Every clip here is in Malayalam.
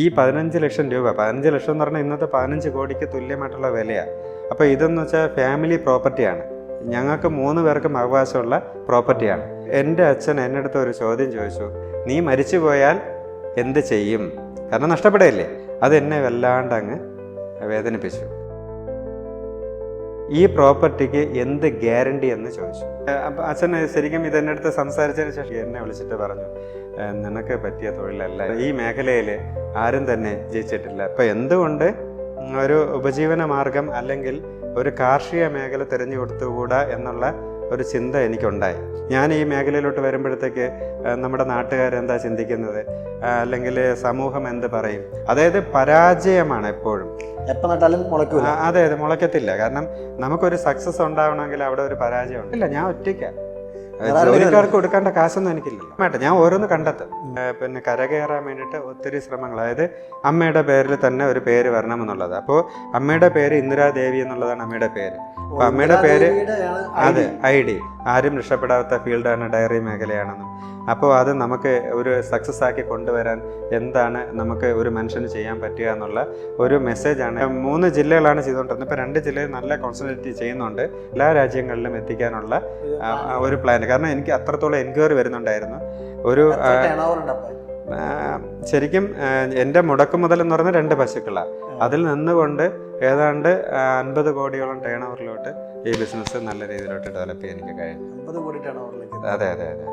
ഈ 15 ലക്ഷം രൂപ 15 ലക്ഷം എന്ന് പറഞ്ഞാൽ ഇന്നത്തെ 15 കോടിക്ക് തുല്യമായിട്ടുള്ള വിലയാണ്. അപ്പോൾ ഇതെന്ന് വെച്ചാൽ ഫാമിലി പ്രോപ്പർട്ടിയാണ്. ഞങ്ങൾക്ക് 3 പേർക്കും അവകാശമുള്ള പ്രോപ്പർട്ടിയാണ്. എൻ്റെ അച്ഛൻ എൻ്റെ അടുത്ത് ഒരു ചോദ്യം ചോദിച്ചു, നീ മരിച്ചു പോയാൽ എന്ത് ചെയ്യും? കാരണം നഷ്ടപ്പെടുകയില്ലേ. അതെന്നെ വല്ലാണ്ട് അങ്ങ് വേദനിപ്പിച്ചു. ഈ പ്രോപ്പർട്ടിക്ക് എന്ത് ഗ്യാരണ്ടി എന്ന് ചോദിച്ചു. അപ്പം അച്ഛൻ ശരിക്കും ഇതെൻ്റെ അടുത്ത് സംസാരിച്ചതിന് ശേഷം എന്നെ വിളിച്ചിട്ട് പറഞ്ഞു, നിനക്ക് പറ്റിയ തൊഴിലല്ല, ഈ മേഖലയിൽ ആരും തന്നെ ജയിച്ചിട്ടില്ല. അപ്പം എന്തുകൊണ്ട് ഒരു ഉപജീവന മാർഗം അല്ലെങ്കിൽ ഒരു കാർഷിക മേഖല തിരഞ്ഞെടുത്തുകൂടാ എന്നുള്ള ഒരു ചിന്ത എനിക്കുണ്ടായി. ഞാൻ ഈ മേഖലയിലോട്ട് വരുമ്പോഴത്തേക്ക് നമ്മുടെ നാട്ടുകാരെന്താ ചിന്തിക്കുന്നത്, അല്ലെങ്കിൽ സമൂഹം എന്ത് പറയും, അതായത് പരാജയമാണ് എപ്പോഴും. എപ്പോൾ നട്ടാലും മുളയ്ക്കില്ല. അതെ, മുളയ്ക്കത്തില്ല. കാരണം നമുക്കൊരു സക്സസ് ഉണ്ടാവണമെങ്കിൽ അവിടെ ഒരു പരാജയം ഉണ്ട്. ഇല്ല, ഞാൻ ഒറ്റയ്ക്കാണ്, ജോലിക്കാർക്ക് കൊടുക്കേണ്ട കാശൊന്നും എനിക്കില്ലല്ലോ. വേണ്ട, ഞാൻ ഓരോന്ന് കണ്ടെത്തും. പിന്നെ കരകയറാൻ വേണ്ടിയിട്ട് ഒത്തിരി ശ്രമങ്ങൾ. അതായത് അമ്മയുടെ പേരിൽ തന്നെ ഒരു പേര് വരണമെന്നുള്ളത്. അപ്പോൾ അമ്മയുടെ പേര് ഇന്ദിരാദേവി എന്നുള്ളതാണ് അമ്മയുടെ പേര്. അപ്പോൾ അമ്മയുടെ പേര് അതെ ID. ആരും രക്ഷപ്പെടാത്ത ഫീൽഡാണ് ഡയറി മേഖലയാണെന്നും. അപ്പോൾ അത് നമുക്ക് ഒരു സക്സസ് ആക്കി കൊണ്ടുവരാൻ എന്താണ് നമുക്ക് ഒരു മനുഷ്യന് ചെയ്യാൻ പറ്റുക എന്നുള്ള ഒരു മെസ്സേജാണ്. 3 ജില്ലകളാണ് ചെയ്തുകൊണ്ടിരുന്നത്. ഇപ്പോൾ 2 ജില്ലയിൽ നല്ല കോൺസെൻട്രേറ്റ് ചെയ്യുന്നുണ്ട്. എല്ലാ രാജ്യങ്ങളിലും എത്തിക്കാനുള്ള ഒരു പ്ലാൻ. കാരണം എനിക്ക് അത്രത്തോളം എൻക്വയറി വരുന്നുണ്ടായിരുന്നു. ഒരു ശരിക്കും എൻ്റെ മുടക്ക് മുതൽ എന്ന് പറയുന്നത് 2 പശുക്കളാണ്. അതിൽ നിന്നുകൊണ്ട് ഏതാണ്ട് 50 കോടിയോളം ടേൺ ഓവറിലോട്ട് ഈ ബിസിനസ് നല്ല രീതിയിലോട്ട് ഡെവലപ്പ് ചെയ്യാൻ എനിക്ക് കഴിഞ്ഞു. 50 കോടി ടേൺ ഓവറിലേക്ക്. അതെ അതെ അതെ.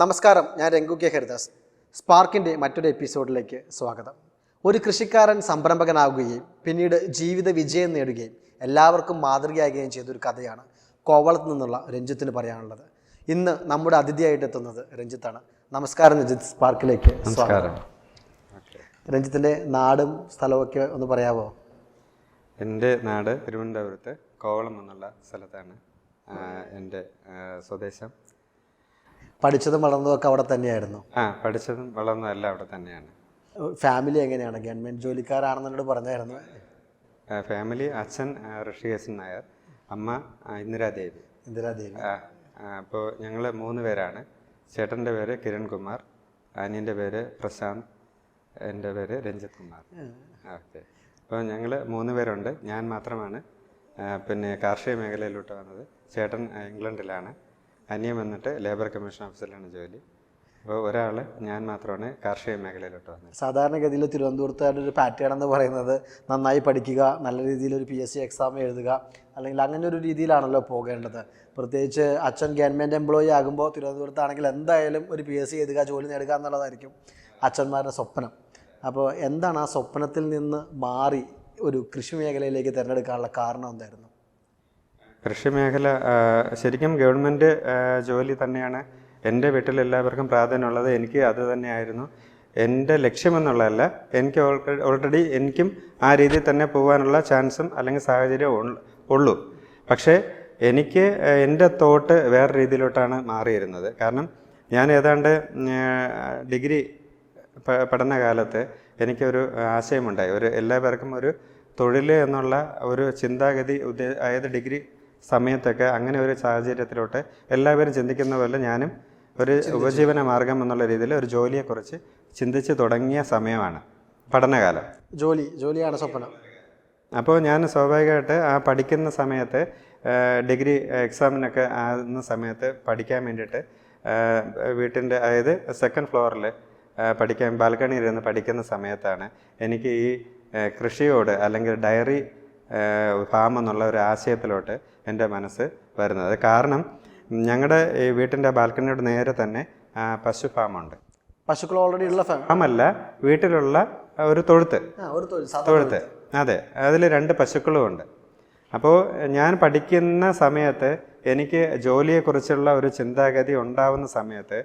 നമസ്കാരം, ഞാൻ രംഗു കെ ഹരിദാസ്. സ്പാർക്കിൻ്റെ മറ്റൊരു എപ്പിസോഡിലേക്ക് സ്വാഗതം. ഒരു കൃഷിക്കാരൻ സംരംഭകനാവുകയും പിന്നീട് ജീവിത വിജയം നേടുകയും എല്ലാവർക്കും മാതൃകയാകുകയും ചെയ്തൊരു കഥയാണ് കോവളത്ത് നിന്നുള്ള രഞ്ജിത്തിന് പറയാനുള്ളത്. ഇന്ന് നമ്മുടെ അതിഥിയായിട്ട് എത്തുന്നത് രഞ്ജിത്താണ്. നമസ്കാരം രഞ്ജിത്ത്, സ്പാർക്കിലേക്ക് സ്വാഗതം. രഞ്ജിത്തിൻ്റെ നാടും സ്ഥലമൊക്കെ ഒന്ന് പറയാമോ? എൻ്റെ നാട് തിരുവനന്തപുരത്ത് കോവളം എന്നുള്ള സ്ഥലത്താണ് എൻ്റെ സ്വദേശം. പഠിച്ചതും വളർന്നതൊക്കെ അവിടെ തന്നെയായിരുന്നു? പഠിച്ചതും വളർന്നതും എല്ലാം അവിടെ തന്നെയാണ്. ഫാമിലി എങ്ങനെയാണ്? ഗവൺമെൻറ് ജോലിക്കാരാണെന്നോട് പറഞ്ഞായിരുന്നു. ഫാമിലി അച്ഛൻ ഋഷികേശൻ നായർ, അമ്മ ഇന്ദിരാദേവി. അപ്പോൾ ഞങ്ങൾ 3 പേരാണ്. ചേട്ടൻ്റെ പേര് കിരൺകുമാർ, അനിയൻ്റെ പേര് പ്രശാന്ത്, എൻ്റെ പേര് രഞ്ജിത് കുമാർ. ഓക്കെ. അപ്പോൾ ഞങ്ങൾ 3 പേരുണ്ട്. ഞാൻ മാത്രമാണ് പിന്നെ കാർഷിക മേഖലയിലോട്ട് വന്നത്. ചേട്ടൻ ഇംഗ്ലണ്ടിലാണ്, അനിയൻ വന്നിട്ട് ലേബർ കമ്മീഷൻ ഓഫീസിലാണ് ജോലി. അപ്പോൾ ഒരാൾ ഞാൻ മാത്രമാണ് കാർഷിക മേഖലയിലോട്ട് വന്നത്. സാധാരണഗതിയിൽ തിരുവനന്തപുരത്തുകാരുടെ ഒരു പാറ്റേൺ എന്ന് പറയുന്നത് നന്നായി പഠിക്കുക, നല്ല രീതിയിൽ ഒരു PSC എക്സാം എഴുതുക, അല്ലെങ്കിൽ അങ്ങനെ ഒരു രീതിയിലാണല്ലോ പോകേണ്ടത്. പ്രത്യേകിച്ച് അച്ഛൻ ഗവൺമെൻറ് എംപ്ലോയി ആകുമ്പോൾ തിരുവനന്തപുരത്താണെങ്കിൽ എന്തായാലും ഒരു PSC എഴുതുക, ജോലി നേടുക എന്നുള്ളതായിരിക്കും അച്ഛന്മാരുടെ സ്വപ്നം. അപ്പോൾ എന്താണ് ആ സ്വപ്നത്തിൽ നിന്ന് മാറി ഒരു കൃഷി മേഖലയിലേക്ക് തിരഞ്ഞെടുക്കാനുള്ള കാരണം എന്തായിരുന്നു? കൃഷി മേഖല ശരിക്കും ഗവൺമെൻറ് ജോലി തന്നെയാണ് എൻ്റെ വീട്ടിലെല്ലാവർക്കും പ്രാധാന്യമുള്ളത്. എനിക്ക് അത് തന്നെയായിരുന്നു എൻ്റെ ലക്ഷ്യമെന്നുള്ളതല്ല. എനിക്ക് ഓൾറെഡി എനിക്കും ആ രീതിയിൽ തന്നെ പോകാനുള്ള ചാൻസും അല്ലെങ്കിൽ സാഹചര്യവും ഉള്ളൂ. പക്ഷേ എനിക്ക് എൻ്റെ തോട്ട് വേറെ രീതിയിലോട്ടാണ് മാറിയിരുന്നത്. കാരണം ഞാൻ ഏതാണ്ട് ഡിഗ്രി പഠനകാലത്ത് എനിക്കൊരു ആശയമുണ്ടായി. എല്ലാവർക്കും ഒരു തൊഴിൽ എന്നുള്ള ഒരു ചിന്താഗതി അതായത് ഡിഗ്രി സമയത്തൊക്കെ അങ്ങനെ ഒരു സാഹചര്യത്തിലോട്ട് എല്ലാവരും ചിന്തിക്കുന്ന പോലെ ഞാനും ഒരു ഉപജീവന മാർഗം എന്നുള്ള രീതിയിൽ ഒരു ജോലിയെക്കുറിച്ച് ചിന്തിച്ച് തുടങ്ങിയ സമയമാണ് പഠനകാലം. ജോലിയാണ് സ്വപ്നം. അപ്പോൾ ഞാൻ സ്വാഭാവികമായിട്ട് ആ പഠിക്കുന്ന സമയത്ത് ഡിഗ്രി എക്സാമിനൊക്കെ ആകുന്ന സമയത്ത് പഠിക്കാൻ വേണ്ടിയിട്ട് വീട്ടിൻ്റെ അതായത് 2nd ഫ്ലോറിൽ പഠിക്കാൻ ബാൽക്കണിയിൽ പഠിക്കുന്ന സമയത്താണ് എനിക്ക് ഈ കൃഷിയോട് അല്ലെങ്കിൽ ഡയറി ഫാം എന്നുള്ള ഒരു ആശയത്തിലോട്ട് എൻ്റെ മനസ്സ് വരുന്നത്. കാരണം ഞങ്ങളുടെ ഈ വീട്ടിൻ്റെ ബാൽക്കണിയോട് നേരെ തന്നെ പശു ഫാമുണ്ട്. പശുക്കൾ ഓൾറെഡി ഉള്ള ഫാമല്ല, വീട്ടിലുള്ള ഒരു തൊഴുത്ത്. അതെ, അതിൽ 2 പശുക്കളും ഉണ്ട്. അപ്പോൾ ഞാൻ പഠിക്കുന്ന സമയത്ത് എനിക്ക് ജോലിയെക്കുറിച്ചുള്ള ഒരു ചിന്താഗതി ഉണ്ടാവുന്ന സമയത്ത്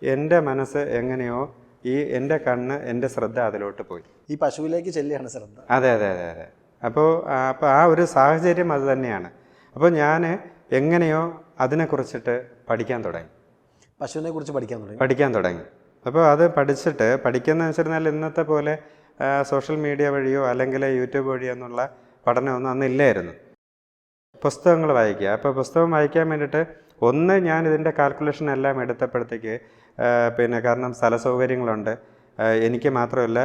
എൻ്റെ മനസ്സ് എങ്ങനെയോ എൻ്റെ കണ്ണ്, എൻ്റെ ശ്രദ്ധ അതിലോട്ട് പോയി. ഈ പശുവിലേക്ക് ചെല്ലുകയാണ് ശ്രദ്ധ. അതെ അതെ അതെ അതെ. അപ്പോൾ ആ ഒരു സാഹചര്യം അത് തന്നെയാണ്. അപ്പോൾ ഞാൻ എങ്ങനെയോ അതിനെക്കുറിച്ചിട്ട് പഠിക്കാൻ തുടങ്ങി. പശുവിനെ കുറിച്ച് പഠിക്കാൻ തുടങ്ങി. അപ്പോൾ അത് പഠിച്ചിട്ട് പഠിക്കുന്ന വെച്ചിരുന്നാൽ ഇന്നത്തെ പോലെ സോഷ്യൽ മീഡിയ വഴിയോ അല്ലെങ്കിൽ യൂട്യൂബ് വഴിയോ എന്നുള്ള പഠനമൊന്നും അന്നില്ലായിരുന്നു. പുസ്തകങ്ങൾ വായിക്കുക. അപ്പോൾ പുസ്തകം വായിക്കാൻ വേണ്ടിയിട്ട് ഒന്ന് ഞാൻ ഇതിൻ്റെ കാൽക്കുലേഷൻ എല്ലാം എടുത്തപ്പോഴത്തേക്ക് പിന്നെ കാരണം സ്ഥല സൗകര്യങ്ങളുണ്ട്, എനിക്ക് മാത്രമല്ല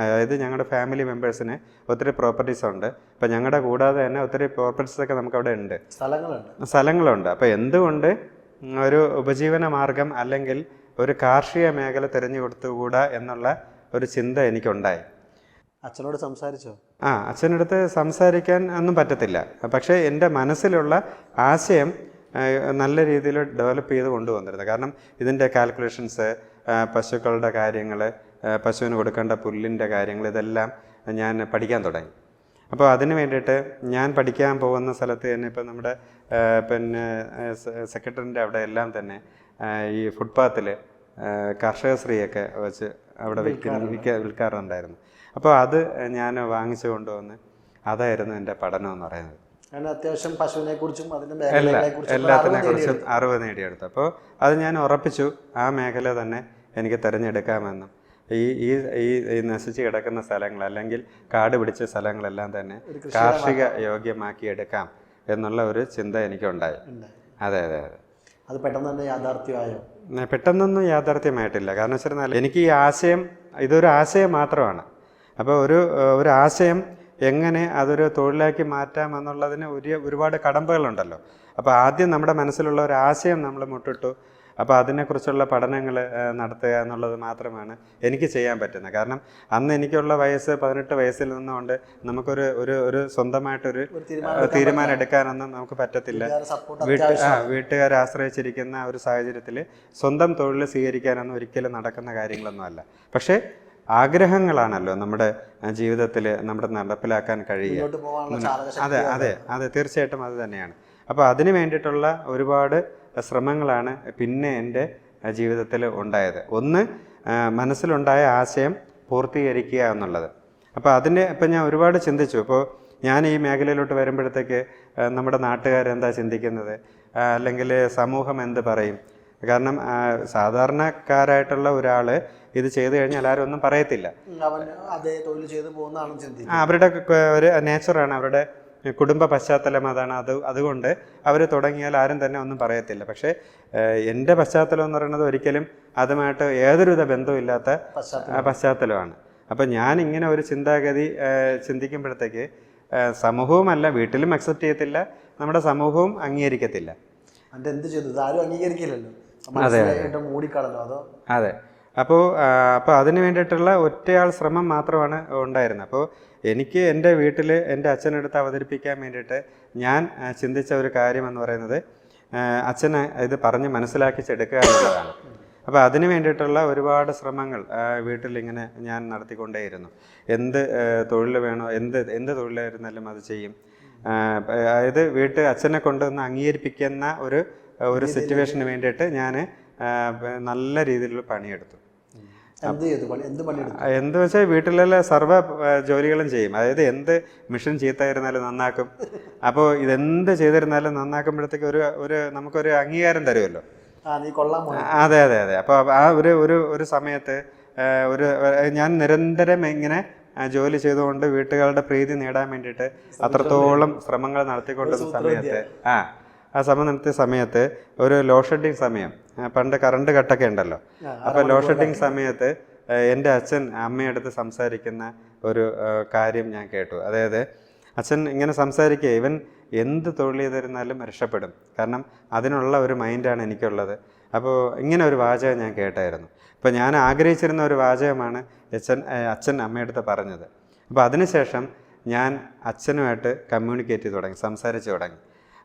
അതായത് ഞങ്ങളുടെ ഫാമിലി മെമ്പേഴ്സിന് ഒത്തിരി പ്രോപ്പർട്ടീസ് ഉണ്ട്. അപ്പോൾ ഞങ്ങളുടെ കൂടാതെ തന്നെ ഒത്തിരി പ്രോപ്പർട്ടീസൊക്കെ നമുക്കവിടെ ഉണ്ട്, സ്ഥലങ്ങളുണ്ട്. അപ്പോൾ എന്തുകൊണ്ട് ഒരു ഉപജീവന മാർഗം അല്ലെങ്കിൽ ഒരു കാർഷിക മേഖല തിരഞ്ഞെടുത്തുകൂടാ എന്നുള്ള ഒരു ചിന്ത എനിക്കുണ്ടായി. അച്ഛനോട് സംസാരിച്ചോ? അച്ഛനടുത്ത് സംസാരിക്കാൻ ഒന്നും പറ്റത്തില്ല. പക്ഷേ എൻ്റെ മനസ്സിലുള്ള ആശയം നല്ല രീതിയിൽ ഡെവലപ്പ് ചെയ്ത് കൊണ്ടുവന്നിരുന്നത്. കാരണം ഇതിൻ്റെ കാൽക്കുലേഷൻസ്, പശുക്കളുടെ കാര്യങ്ങൾ, പശുവിന് കൊടുക്കേണ്ട പുല്ലിൻ്റെ കാര്യങ്ങൾ, ഇതെല്ലാം ഞാൻ പഠിക്കാൻ തുടങ്ങി. അപ്പോൾ അതിന് വേണ്ടിയിട്ട് ഞാൻ പഠിക്കാൻ പോകുന്ന സ്ഥലത്ത് തന്നെ ഇപ്പം നമ്മുടെ പിന്നെ സെക്രട്ടറിൻ്റെ അവിടെ എല്ലാം തന്നെ ഈ ഫുട്പാത്തിൽ കർഷകശ്രീയൊക്കെ വെച്ച് അവിടെ വിൽക്കാറുണ്ടായിരുന്നു. അപ്പോൾ അത് ഞാൻ വാങ്ങിച്ചു കൊണ്ടുവന്ന് അതായിരുന്നു എൻ്റെ പഠനം എന്ന് പറയുന്നത്. അത്യാവശ്യം പശുവിനെ കുറിച്ചും എല്ലാത്തിനെക്കുറിച്ചും അറിവ് നേടിയെടുത്തു. അപ്പോൾ അത് ഞാൻ ഉറപ്പിച്ചു, ആ മേഖല തന്നെ എനിക്ക് തിരഞ്ഞെടുക്കാമെന്നും ഈ ഈ ഈ നശിച്ച് കിടക്കുന്ന സ്ഥലങ്ങൾ അല്ലെങ്കിൽ കാട് പിടിച്ച സ്ഥലങ്ങളെല്ലാം തന്നെ കാർഷിക യോഗ്യമാക്കി എടുക്കാം എന്നുള്ള ഒരു ചിന്ത എനിക്കുണ്ടായി. അതെ അതെ അതെ. അത് പെട്ടെന്ന് തന്നെ യാഥാർത്ഥ്യമായോ? പെട്ടെന്നൊന്നും യാഥാർത്ഥ്യമായിട്ടില്ല. കാരണം വെച്ചാൽ എനിക്ക് ഈ ആശയം, ഇതൊരു ആശയം മാത്രമാണ്. അപ്പോൾ ഒരു ആശയം എങ്ങനെ അതൊരു തൊഴിലാക്കി മാറ്റാം എന്നുള്ളതിന് ഒരുപാട് കടമ്പകളുണ്ടല്ലോ. അപ്പോൾ ആദ്യം നമ്മുടെ മനസ്സിലുള്ള ഒരു ആശയം നമ്മൾ മുട്ടിട്ടു. അപ്പോൾ അതിനെക്കുറിച്ചുള്ള പഠനങ്ങൾ നടത്തുക എന്നുള്ളത് മാത്രമാണ് എനിക്ക് ചെയ്യാൻ പറ്റുന്നത്. കാരണം അന്ന് എനിക്കുള്ള വയസ്സ് 18 വയസ്സിൽ നിന്നുകൊണ്ട് നമുക്കൊരു ഒരു സ്വന്തമായിട്ടൊരു തീരുമാനം എടുക്കാനൊന്നും നമുക്ക് പറ്റത്തില്ല. വീട്ടുകാരെ ആശ്രയിച്ചിരിക്കുന്ന ഒരു സാഹചര്യത്തിൽ സ്വന്തം തൊഴിൽ സ്വീകരിക്കാനൊന്നും ഒരിക്കലും നടക്കുന്ന കാര്യങ്ങളൊന്നും അല്ല. പക്ഷേ ആഗ്രഹങ്ങളാണല്ലോ നമ്മുടെ ജീവിതത്തിൽ നമ്മുടെ നടപ്പിലാക്കാൻ കഴിയുക. അതെ അതെ അതെ, തീർച്ചയായിട്ടും അത് തന്നെയാണ്. അപ്പോൾ അതിന് വേണ്ടിയിട്ടുള്ള ഒരുപാട് ശ്രമങ്ങളാണ് പിന്നെ എൻ്റെ ജീവിതത്തിൽ ഉണ്ടായത്. ഒന്ന്, മനസ്സിലുണ്ടായ ആശയം പൂർത്തീകരിക്കുക എന്നുള്ളത്. അപ്പോൾ ഇപ്പം ഞാൻ ഒരുപാട് ചിന്തിച്ചു. ഇപ്പോൾ ഞാൻ ഈ മേഖലയിലോട്ട് വരുമ്പോഴത്തേക്ക് നമ്മുടെ നാട്ടുകാരെന്താ ചിന്തിക്കുന്നത്, അല്ലെങ്കിൽ സമൂഹം എന്ത് പറയും? കാരണം സാധാരണക്കാരായിട്ടുള്ള ഒരാൾ ഇത് ചെയ്തു കഴിഞ്ഞാൽ ആരും ഒന്നും പറയത്തില്ല. അവരുടെ ഒരു നേച്ചറാണ്, അവരുടെ കുടുംബ പശ്ചാത്തലം അതാണ്. അതുകൊണ്ട് അവർ തുടങ്ങിയാൽ ആരും തന്നെ ഒന്നും പറയത്തില്ല. പക്ഷേ എൻ്റെ പശ്ചാത്തലം എന്ന് പറയുന്നത് ഒരിക്കലും അതുമായിട്ട് യാതൊരുവിധ ബന്ധമില്ലാത്ത പശ്ചാത്തലമാണ്. അപ്പം ഞാൻ ഇങ്ങനെ ഒരു ചിന്താഗതി ചിന്തിക്കുമ്പോഴത്തേക്ക് സമൂഹവുമല്ല, വീട്ടിലും അക്സെപ്റ്റ് ചെയ്യത്തില്ല, നമ്മുടെ സമൂഹവും അംഗീകരിക്കത്തില്ല. അതെ അതെ. അപ്പോൾ അതിന് വേണ്ടിയിട്ടുള്ള ഒറ്റയാൾ ശ്രമം മാത്രമാണ് ഉണ്ടായിരുന്നത്. അപ്പോൾ എനിക്ക് എൻ്റെ വീട്ടിൽ എൻ്റെ അച്ഛനടുത്ത് അവതരിപ്പിക്കാൻ വേണ്ടിയിട്ട് ഞാൻ ചിന്തിച്ച ഒരു കാര്യം എന്ന് പറയുന്നത് അച്ഛനെ ഇത് പറഞ്ഞ് മനസ്സിലാക്കിച്ചെടുക്കുക എന്നുള്ളതാണ്. അപ്പോൾ അതിന് വേണ്ടിയിട്ടുള്ള ഒരുപാട് ശ്രമങ്ങൾ വീട്ടിലിങ്ങനെ ഞാൻ നടത്തിക്കൊണ്ടേയിരുന്നു. എന്ത് തൊഴിൽ വേണോ, എന്ത് തൊഴിലായിരുന്നാലും അത് ചെയ്യും. അതായത് അച്ഛനെ കൊണ്ടുവന്ന് അംഗീകരിപ്പിക്കുന്ന ഒരു സിറ്റുവേഷന് വേണ്ടിയിട്ട് ഞാൻ നല്ല രീതിയിലുള്ള പണിയെടുത്തു. എന്ത് വെച്ചാൽ വീട്ടിലുള്ള സർവ്വ ജോലികളും ചെയ്യും. അതായത് എന്ത് മിഷൻ ചീത്തായിരുന്നാലും നന്നാക്കും. അപ്പോൾ ഇതെന്ത് ചെയ്തിരുന്നാലും നന്നാക്കുമ്പോഴത്തേക്ക് ഒരു നമുക്കൊരു അംഗീകാരം തരുമല്ലോ. അതെ അതെ അതെ. അപ്പോൾ ആ ഒരു സമയത്ത് ഞാൻ നിരന്തരം ഇങ്ങനെ ജോലി ചെയ്തുകൊണ്ട് വീട്ടുകാരുടെ പ്രീതി നേടാൻ വേണ്ടിയിട്ട് അത്രത്തോളം ശ്രമങ്ങൾ നടത്തിക്കൊണ്ടിരുന്ന സമയത്ത് ശ്രമം നടത്തിയ സമയത്ത് ഒരു ലോ ഷെഡിങ് സമയം, പണ്ട് കറണ്ട് കട്ടൊക്കെ ഉണ്ടല്ലോ. അപ്പോൾ ലോ ഷെഡിങ് സമയത്ത് എൻ്റെ അച്ഛൻ അമ്മയടുത്ത് സംസാരിക്കുന്ന ഒരു കാര്യം ഞാൻ കേട്ടു. അതായത് അച്ഛൻ ഇങ്ങനെ സംസാരിക്കുക, ഇവൻ എന്ത് തൊഴിൽ ചെയ്തിരുന്നാലും രക്ഷപ്പെടും, കാരണം അതിനുള്ള ഒരു മൈൻഡാണ് എനിക്കുള്ളത്. അപ്പോൾ ഇങ്ങനെ ഒരു വാചകം ഞാൻ കേട്ടായിരുന്നു. അപ്പോൾ ഞാൻ ആഗ്രഹിച്ചിരുന്ന ഒരു വാചകമാണ് അച്ഛൻ അമ്മയടുത്ത് പറഞ്ഞത്. അപ്പോൾ അതിനുശേഷം ഞാൻ അച്ഛനുമായിട്ട് കമ്മ്യൂണിക്കേറ്റ് ചെയ്ത് തുടങ്ങി, സംസാരിച്ച് തുടങ്ങി.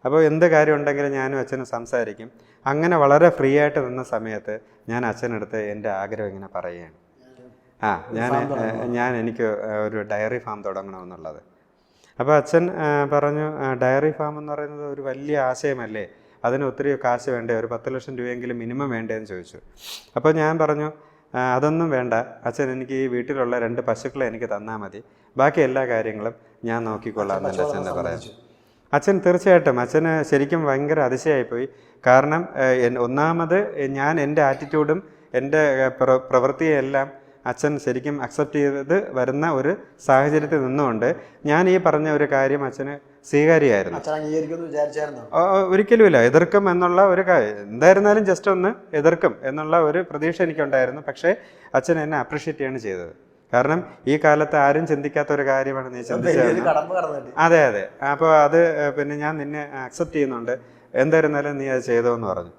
അപ്പോൾ എന്ത് കാര്യം ഉണ്ടെങ്കിലും ഞാനും അച്ഛനും സംസാരിക്കും. അങ്ങനെ വളരെ ഫ്രീ ആയിട്ട് നിന്ന സമയത്ത് ഞാൻ അച്ഛനടുത്ത് എൻ്റെ ആഗ്രഹം ഇങ്ങനെ പറയുകയാണ്, എനിക്ക് ഒരു ഡയറി ഫാം തുടങ്ങണമെന്നുള്ളത്. അപ്പോൾ അച്ഛൻ പറഞ്ഞു, ഡയറി ഫാം എന്ന് പറയുന്നത് ഒരു വലിയ ആശയമല്ലേ, അതിന് ഒത്തിരി കാശ് വേണ്ടേ, ഒരു 10 ലക്ഷം രൂപയെങ്കിലും മിനിമം വേണ്ടേന്ന് ചോദിച്ചു. അപ്പോൾ ഞാൻ പറഞ്ഞു, അതൊന്നും വേണ്ട അച്ഛൻ, എനിക്ക് ഈ വീട്ടിലുള്ള 2 പശുക്കളെ എനിക്ക് തന്നാൽ മതി, ബാക്കി എല്ലാ കാര്യങ്ങളും ഞാൻ നോക്കിക്കൊള്ളാം എന്ന് എൻ്റെ അച്ഛൻ്റെ പറയാം. അച്ഛൻ തീർച്ചയായിട്ടും അച്ഛന് ശരിക്കും ഭയങ്കര അതിശയായിപ്പോയി. കാരണം ഒന്നാമത് ഞാൻ എൻ്റെ ആറ്റിറ്റ്യൂഡും എൻ്റെ പ്രവൃത്തിയെല്ലാം അച്ഛൻ ശരിക്കും അക്സെപ്റ്റ് ചെയ്ത് വരുന്ന ഒരു സാഹചര്യത്തിൽ നിന്നുകൊണ്ട് ഞാൻ ഈ പറഞ്ഞ ഒരു കാര്യം അച്ഛന് സ്വീകാര്യമായിരുന്നു. ഒരിക്കലുമില്ല, എതിർക്കും എന്നുള്ള ഒരു കാര്യം എന്തായിരുന്നാലും ജസ്റ്റ് ഒന്ന് എതിർക്കും എന്നുള്ള ഒരു പ്രതീക്ഷ എനിക്കുണ്ടായിരുന്നു. പക്ഷേ അച്ഛൻ എന്നെ അപ്രീഷിയേറ്റ് ചെയ്യാണ് ചെയ്തത്. കാരണം ഈ കാലത്ത് ആരും ചിന്തിക്കാത്ത ഒരു കാര്യമാണ് നീ ചിന്തിച്ചത്. അതെ അതെ, അപ്പോൾ അത് പിന്നെ ഞാൻ നിന്നെ അക്സെപ്റ്റ് ചെയ്യുന്നുണ്ട്, എന്തായിരുന്നാലും നീ അത് ചെയ്തോന്ന് പറഞ്ഞു.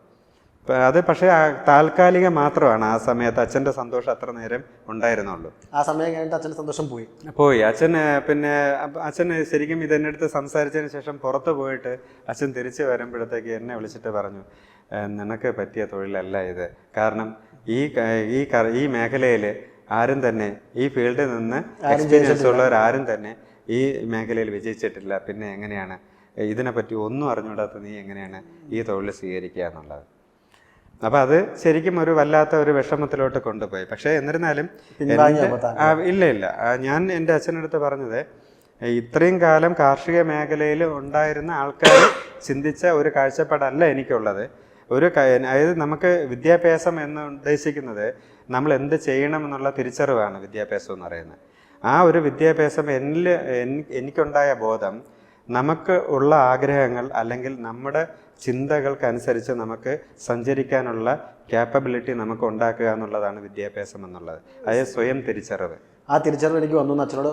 അത് പക്ഷേ താൽക്കാലികം മാത്രമാണ്. ആ സമയത്ത് അച്ഛൻ്റെ സന്തോഷം അത്ര നേരം ഉണ്ടായിരുന്നുള്ളൂ. ആ സമയം കഴിഞ്ഞിട്ട് അച്ഛൻ്റെ സന്തോഷം പോയി. അച്ഛൻ ശരിക്കും ഇതെന്നെ അടുത്ത് സംസാരിച്ചതിന് ശേഷം പുറത്ത് പോയിട്ട് അച്ഛൻ തിരിച്ച് വരുമ്പോഴത്തേക്ക് എന്നെ വിളിച്ചിട്ട് പറഞ്ഞു, നിനക്ക് പറ്റിയ തൊഴിലല്ല ഇത്. കാരണം ഈ മേഖലയിൽ ആരും തന്നെ, ഈ ഫീൽഡിൽ നിന്ന് എക്സ്പീരിയൻസ് ഉള്ളവരാരും തന്നെ ഈ മേഖലയിൽ വിജയിച്ചിട്ടില്ല. പിന്നെ എങ്ങനെയാണ് ഇതിനെപ്പറ്റി ഒന്നും അറിഞ്ഞുകൂടാത്ത നീ എങ്ങനെയാണ് ഈ തൊഴിൽ സ്വീകരിക്കുക എന്നുള്ളത്? അപ്പം അത് ശരിക്കും ഒരു വല്ലാത്ത ഒരു വിഷമത്തിലോട്ട് കൊണ്ടുപോയി. പക്ഷേ എന്നിരുന്നാലും ഇല്ല, ഞാൻ എൻ്റെ അച്ഛനടുത്ത് പറഞ്ഞത്, ഇത്രയും കാലം കാർഷിക മേഖലയിൽ ഉണ്ടായിരുന്ന ആൾക്കാർ ചിന്തിച്ച ഒരു കാഴ്ചപ്പാടല്ല എനിക്കുള്ളത്. അതായത് നമുക്ക് വിദ്യാഭ്യാസം എന്ന് ഉദ്ദേശിക്കുന്നത് നമ്മൾ എന്ത് ചെയ്യണം എന്നുള്ള തിരിച്ചറിവാണ് വിദ്യാഭ്യാസം എന്ന് പറയുന്നത്. ആ ഒരു വിദ്യാഭ്യാസം എനിക്കുണ്ടായ ബോധം നമുക്ക് ഉള്ള ആഗ്രഹങ്ങൾ അല്ലെങ്കിൽ നമ്മുടെ ചിന്തകൾക്കനുസരിച്ച് നമുക്ക് സഞ്ചരിക്കാനുള്ള ക്യാപ്പബിലിറ്റി നമുക്ക് ഉണ്ടാക്കുക എന്നുള്ളതാണ് വിദ്യാഭ്യാസം എന്നുള്ളത്. അതായത് സ്വയം തിരിച്ചറിവ്. ആ തിരിച്ചറിവ് എനിക്ക് വന്നു അച്ഛനോട്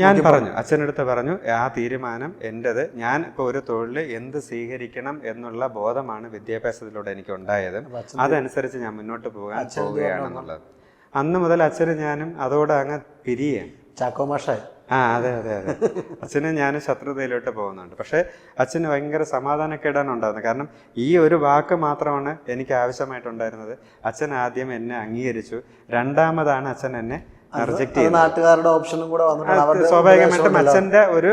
ഞാൻ പറഞ്ഞു, അച്ഛനടുത്ത് പറഞ്ഞു, ആ തീരുമാനം എൻ്റെത്. ഞാൻ ഇപ്പോൾ ഒരു തൊഴിൽ എന്ത് സ്വീകരിക്കണം എന്നുള്ള ബോധമാണ് വിദ്യാഭ്യാസത്തിലൂടെ എനിക്ക് ഉണ്ടായത്. അതനുസരിച്ച് ഞാൻ മുന്നോട്ട് പോവുകയാണെന്നുള്ളത്. അന്ന് മുതൽ അച്ഛനും ഞാനും അതോടെ അങ്ങ് പിരിയാണ്. ചാക്കോമാഷായി. അതെ അതെ അതെ, അച്ഛന് ഞാൻ ശത്രുതയിലോട്ട് പോകുന്നുണ്ട്. പക്ഷേ അച്ഛന് ഭയങ്കര സമാധാനക്കേടാണ് ഉണ്ടാകുന്നത്. കാരണം ഈ ഒരു വാക്ക് മാത്രമാണ് എനിക്ക് ആവശ്യമായിട്ടുണ്ടായിരുന്നത്. അച്ഛൻ ആദ്യം എന്നെ അംഗീകരിച്ചു, രണ്ടാമതാണ് അച്ഛൻ എന്നെ റിജക്ട് ചെയ്തു. നാട്ടുകാരുടെ ഓപ്ഷനും കൂടെ സ്വാഭാവികമായിട്ടും അച്ഛൻ്റെ ഒരു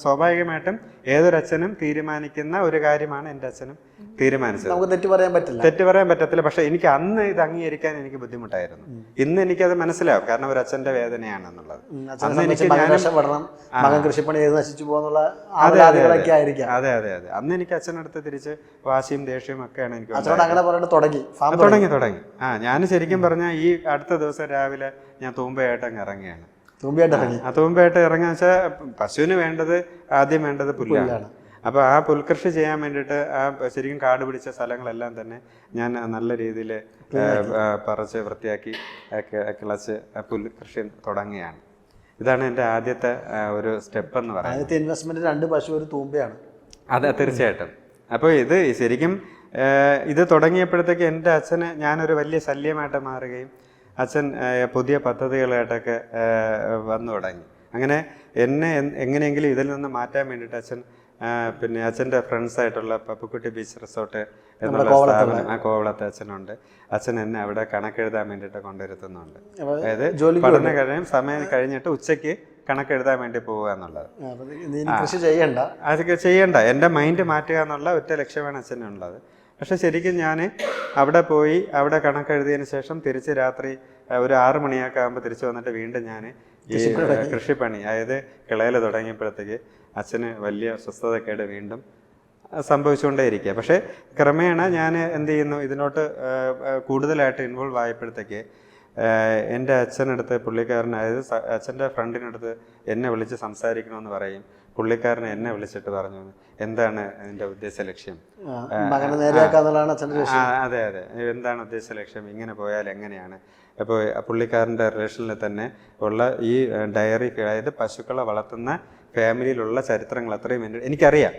സ്വാഭാവികമായിട്ടും ഏതൊരച്ഛനും തീരുമാനിക്കുന്ന ഒരു കാര്യമാണ് എൻ്റെ അച്ഛനും തീരുമാനിച്ചത്. നമുക്ക് തെറ്റ് പറയാൻ പറ്റത്തില്ല. പക്ഷെ എനിക്ക് അന്ന് ഇത് അംഗീകരിക്കാൻ എനിക്ക് ബുദ്ധിമുട്ടായിരുന്നു. ഇന്ന് എനിക്കത് മനസ്സിലാവും, കാരണം ഒരു അച്ഛൻ്റെ വേദനയാണെന്നുള്ളത്. അന്ന് എനിക്ക് കൃഷിപ്പണി നശിച്ചു പോകുന്നുള്ള അതെ അതെ അതെ അതെ, അന്ന് എനിക്ക് അച്ഛനടുത്ത് തിരിച്ച് വാശിയും ദേഷ്യവും ഒക്കെയാണ് എനിക്ക് തുടങ്ങി. ഞാൻ ശരിക്കും പറഞ്ഞാൽ ഈ അടുത്ത ദിവസം രാവിലെ ഞാൻ തൂമ്പയായിട്ട് അങ്ങ് ഇറങ്ങിയാണ്. തൂമ്പയായിട്ട് ഇറങ്ങാന്ന് വെച്ചാൽ പശുവിന് ആദ്യം വേണ്ടത് പുല്ലാണ്. അപ്പോൾ ആ പുൽകൃഷി ചെയ്യാൻ വേണ്ടിയിട്ട് ശരിക്കും കാട് പിടിച്ച സ്ഥലങ്ങളെല്ലാം തന്നെ ഞാൻ നല്ല രീതിയിൽ പറിച്ച് വൃത്തിയാക്കി കിളച്ച് പുൽകൃഷി തുടങ്ങുകയാണ്. ഇതാണ് എൻ്റെ ആദ്യത്തെ ഒരു സ്റ്റെപ്പ് എന്ന് പറയുന്നത്. ഇൻവെസ്റ്റ്മെന്റ് 2 പശു ഒരു തൂമ്പയാണ്. അതെ, തീർച്ചയായിട്ടും. അപ്പോൾ ഇത് ശരിക്കും ഇത് തുടങ്ങിയപ്പോഴത്തേക്ക് എൻ്റെ അച്ഛന് ഞാനൊരു വലിയ ശല്യമായിട്ട് മാറുകയും അച്ഛൻ പുതിയ പദ്ധതികളായിട്ടൊക്കെ വന്നു തുടങ്ങി. അങ്ങനെ എന്നെ എങ്ങനെയെങ്കിലും ഇതിൽ നിന്ന് മാറ്റാൻ വേണ്ടിയിട്ട് അച്ഛൻ പിന്നെ അച്ഛൻ്റെ ഫ്രണ്ട്സായിട്ടുള്ള പപ്പുക്കുട്ടി ബീച്ച് റിസോർട്ട് എന്നുള്ള സ്ഥാപനം കോവളത്തെ അച്ഛനുണ്ട്. അച്ഛൻ എന്നെ അവിടെ കണക്കെഴുതാൻ വേണ്ടിയിട്ട് കൊണ്ടുവരുത്തുന്നുണ്ട്. അതായത് പഠനം സമയം കഴിഞ്ഞിട്ട് ഉച്ചയ്ക്ക് കണക്കെഴുതാൻ വേണ്ടി പോവുക എന്നുള്ളത്. അതൊക്കെ ചെയ്യണ്ട, എൻ്റെ മൈൻഡ് മാറ്റുക എന്നുള്ള ഒറ്റ ലക്ഷ്യമാണ് അച്ഛനുള്ളത്. പക്ഷെ ശരിക്കും ഞാൻ അവിടെ പോയി അവിടെ കണക്കെഴുതിയതിന് ശേഷം തിരിച്ച് രാത്രി ഒരു 6 മണിയൊക്കെ ആകുമ്പോൾ തിരിച്ചു വന്നിട്ട് വീണ്ടും ഞാൻ ഈ കൃഷിപ്പണി, അതായത് കിളയിൽ തുടങ്ങിയപ്പോഴത്തേക്ക് അച്ഛന് വലിയ സ്വസ്ഥതക്കേട് വീണ്ടും സംഭവിച്ചുകൊണ്ടേയിരിക്കുക. പക്ഷേ ക്രമേണ ഞാൻ എന്ത് ചെയ്യുന്നു, ഇതിലോട്ട് കൂടുതലായിട്ട് ഇൻവോൾവ് ആയപ്പോഴത്തേക്ക് എൻ്റെ അച്ഛനടുത്ത് പുള്ളിക്കാരൻ, അതായത് അച്ഛൻ്റെ ഫ്രണ്ടിനടുത്ത് എന്നെ വിളിച്ച് സംസാരിക്കണമെന്ന് പറയും. പുള്ളിക്കാരൻ എന്നെ വിളിച്ചിട്ട് പറഞ്ഞു, എന്താണ് എൻ്റെ ഉദ്ദേശ ലക്ഷ്യം? അതെ അതെ, എന്താണ് ഉദ്ദേശ ലക്ഷ്യം? ഇങ്ങനെ പോയാൽ എങ്ങനെയാണ്? അപ്പോൾ പുള്ളിക്കാരൻ്റെ റിലേഷനിൽ തന്നെ ഉള്ള ഈ ഡയറി, അതായത് പശുക്കളെ വളർത്തുന്ന ഫാമിലിയിലുള്ള ചരിത്രങ്ങൾ അത്രയും എനിക്കറിയാം.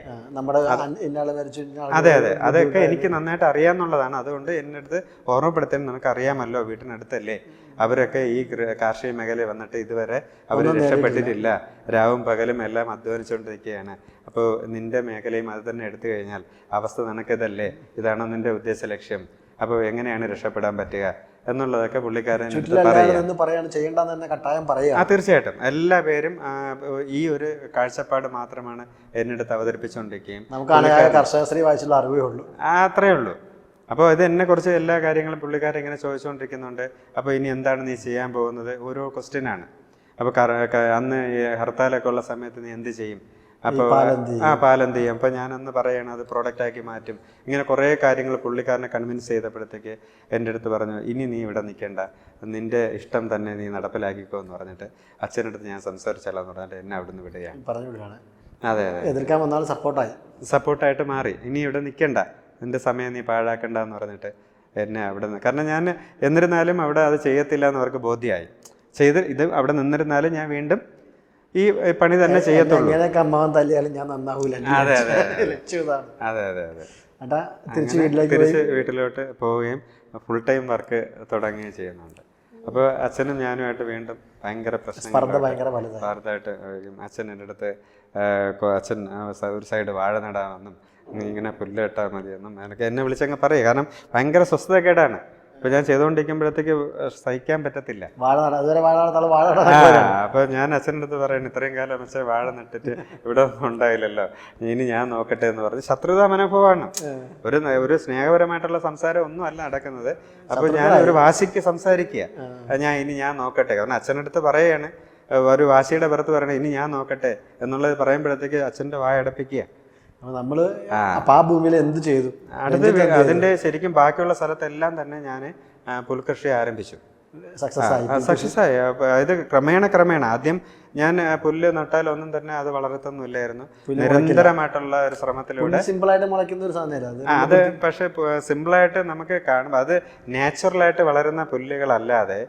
അതെ അതെ, അതൊക്കെ എനിക്ക് നന്നായിട്ട് അറിയാമെന്നുള്ളതാണ്. അതുകൊണ്ട് എൻ്റെ അടുത്ത് ഓർമ്മപ്പെടുത്താൻ നിനക്ക് അറിയാമല്ലോ, വീട്ടിനടുത്തല്ലേ, അവരൊക്കെ ഈ കാർഷിക മേഖലയിൽ വന്നിട്ട് ഇതുവരെ അവർ രക്ഷപ്പെട്ടിട്ടില്ല, രാവും പകലും എല്ലാം അധ്വാനിച്ചുകൊണ്ടിരിക്കുകയാണ്. അപ്പോൾ നിന്റെ മേഖലയും അത് തന്നെ എടുത്തു കഴിഞ്ഞാൽ അവസ്ഥ നിനക്കിതല്ലേ, ഇതാണോ നിന്റെ ഉദ്ദേശ ലക്ഷ്യം? അപ്പോൾ എങ്ങനെയാണ് രക്ഷപ്പെടാൻ പറ്റുക എന്നുള്ളതൊക്കെ പുള്ളിക്കാരൻ തീർച്ചയായിട്ടും എല്ലാ പേരും ഈ ഒരു കാഴ്ചപ്പാട് മാത്രമാണ് എന്നടുത്ത് അവതരിപ്പിച്ചുകൊണ്ടിരിക്കുകയും അത്രയേ ഉള്ളൂ. അപ്പോൾ ഇത് എന്നെക്കുറിച്ച് എല്ലാ കാര്യങ്ങളും പുള്ളിക്കാരൻ ഇങ്ങനെ ചോദിച്ചുകൊണ്ടിരിക്കുന്നുണ്ട്. അപ്പോൾ ഇനി എന്താണ് നീ ചെയ്യാൻ പോകുന്നത്? ഓരോ ക്വസ്റ്റ്യനാണ്. അപ്പോൾ അന്ന് ഹർത്താലൊക്കെ ഉള്ള സമയത്ത് നീ എന്ത് ചെയ്യും? അപ്പോൾ പാലെന്ത് ചെയ്യും. അപ്പോൾ ഞാനൊന്ന് പറയണം അത് പ്രോഡക്റ്റാക്കി മാറ്റും. ഇങ്ങനെ കുറേ കാര്യങ്ങൾ പുള്ളിക്കാരനെ കൺവിൻസ് ചെയ്തപ്പോഴത്തേക്ക് എൻ്റെ അടുത്ത് പറഞ്ഞു, ഇനി നീ ഇവിടെ നിൽക്കേണ്ട, നിൻ്റെ ഇഷ്ടം തന്നെ നീ നടപ്പിലാക്കിക്കോ എന്ന് പറഞ്ഞിട്ട് അച്ഛൻ്റെ അടുത്ത് ഞാൻ സംസാരിച്ചാലോ എന്ന് പറഞ്ഞിട്ട് എന്നെ അവിടെ നിന്ന് വിടുകയാണ്. പറഞ്ഞു വിടുകയാണ്. അതെ അതെ, എതിർക്കാൻ വന്നാൽ സപ്പോർട്ടായിട്ട് മാറി. ഇനി ഇവിടെ നിൽക്കണ്ട, നിൻ്റെ സമയം നീ പാഴാക്കണ്ട എന്ന് പറഞ്ഞിട്ട് എന്നെ അവിടെ നിന്ന്, കാരണം ഞാൻ എന്നിരുന്നാലും അവിടെ അത് ചെയ്യത്തില്ല എന്ന് അവർക്ക് ബോധ്യമായി. ഇത് അവിടെ നിന്നിരുന്നാലും ഞാൻ വീണ്ടും ഈ പണി തന്നെ ചെയ്യത്തുള്ളൂ. അതെ അതെ അതെ അതെ, തിരിച്ച് വീട്ടിലോട്ട് പോവുകയും ഫുൾ ടൈം വർക്ക് തുടങ്ങുകയും ചെയ്യുന്നുണ്ട്. അപ്പോൾ അച്ഛനും ഞാനുമായിട്ട് വീണ്ടും ഭയങ്കര പ്രശ്നമായിട്ട് അച്ഛൻ എൻ്റെ അടുത്ത് അച്ഛൻ ഒരു സൈഡ് വാഴ നടാമെന്നും ഇങ്ങനെ പുല്ല് ഇട്ടാൽ മതിയെന്നും എന്നെ വിളിച്ചങ്ങ് പറയും. കാരണം ഭയങ്കര സ്വസ്ഥതക്കേടാണ്. ഇപ്പം ഞാൻ ചെയ്തുകൊണ്ടിരിക്കുമ്പോഴത്തേക്ക് സഹിക്കാൻ പറ്റത്തില്ല. അപ്പോൾ ഞാൻ അച്ഛൻ്റെ അടുത്ത് പറയുന്നു, ഇത്രയും കാലം വെച്ചാൽ വാഴ നട്ടിട്ട് ഇവിടെ ഒന്നും ഉണ്ടായില്ലല്ലോ, ഇനി ഞാൻ നോക്കട്ടെ എന്ന് പറഞ്ഞ് ശത്രുതാ മനോഭാവമാണ്. ഒരു സ്നേഹപരമായിട്ടുള്ള സംസാരം ഒന്നും അല്ല നടക്കുന്നത്. അപ്പോൾ ഞാൻ ഒരു വാശിക്ക് സംസാരിക്കുക, ഞാൻ നോക്കട്ടെ. കാരണം അച്ഛൻ്റെ അടുത്ത് പറയുകയാണ്, ഒരു വാശിയുടെ പുറത്ത് പറയണേ ഇനി ഞാൻ നോക്കട്ടെ എന്നുള്ളത് പറയുമ്പോഴത്തേക്ക് അച്ഛൻ്റെ വായ അടപ്പിക്കുക. നമ്മള് ആ ഭൂമിയിൽ എന്ത് ചെയ്തു? അതിന്റെ ശരിക്കും ബാക്കിയുള്ള സ്ഥലത്തെല്ലാം തന്നെ ഞാൻ പുൽകൃഷി ആരംഭിച്ചു. സക്സസ് ആയി. അതായത് ക്രമേണ ആദ്യം ഞാൻ പുല്ല് നട്ടാലൊന്നും തന്നെ അത് വളർത്തുന്നില്ലായിരുന്നു. നിരന്തരമായിട്ടുള്ള ഒരു ശ്രമത്തിലൂടെ സിമ്പിളായിട്ട് മുളയ്ക്കുന്ന ഒരു സാധനം അത്. പക്ഷെ സിമ്പിളായിട്ട് നമുക്ക് കാണുമ്പോൾ അത് നാച്ചുറലായിട്ട് വളരുന്ന പുല്ലുകളല്ലാതെ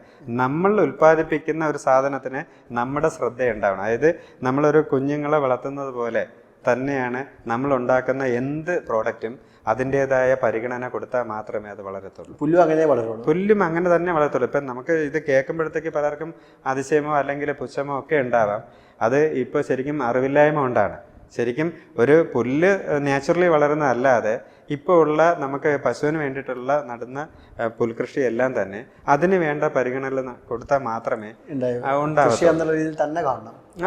നമ്മൾ ഉൽപ്പാദിപ്പിക്കുന്ന ഒരു സാധനത്തിന് നമ്മുടെ ശ്രദ്ധയുണ്ടാവണം. അതായത് നമ്മളൊരു കുഞ്ഞുങ്ങളെ വളർത്തുന്നത് പോലെ തന്നെയാണ് നമ്മൾ ഉണ്ടാക്കുന്ന എന്ത് പ്രോഡക്റ്റും അതിൻ്റെതായ പരിഗണന കൊടുത്താൽ മാത്രമേ അത് വളരത്തുള്ളൂ. പുല്ലും അങ്ങനെ തന്നെ വളരത്തുള്ളൂ. ഇപ്പം നമുക്ക് ഇത് കേൾക്കുമ്പോഴത്തേക്ക് പലർക്കും അതിശയമോ അല്ലെങ്കിൽ പുച്ഛമോ ഒക്കെ ഉണ്ടാവാം. അത് ഇപ്പോൾ ശരിക്കും അറിവില്ലായ്മ കൊണ്ടാണ്. ശരിക്കും ഒരു പുല്ല് നാച്ചുറലി വളരുന്നതല്ലാതെ ഇപ്പോൾ ഉള്ള നമുക്ക് പശുവിന് വേണ്ടിയിട്ടുള്ള നടുന്ന പുൽകൃഷി എല്ലാം തന്നെ അതിന് വേണ്ട പരിഗണന കൊടുത്താൽ മാത്രമേ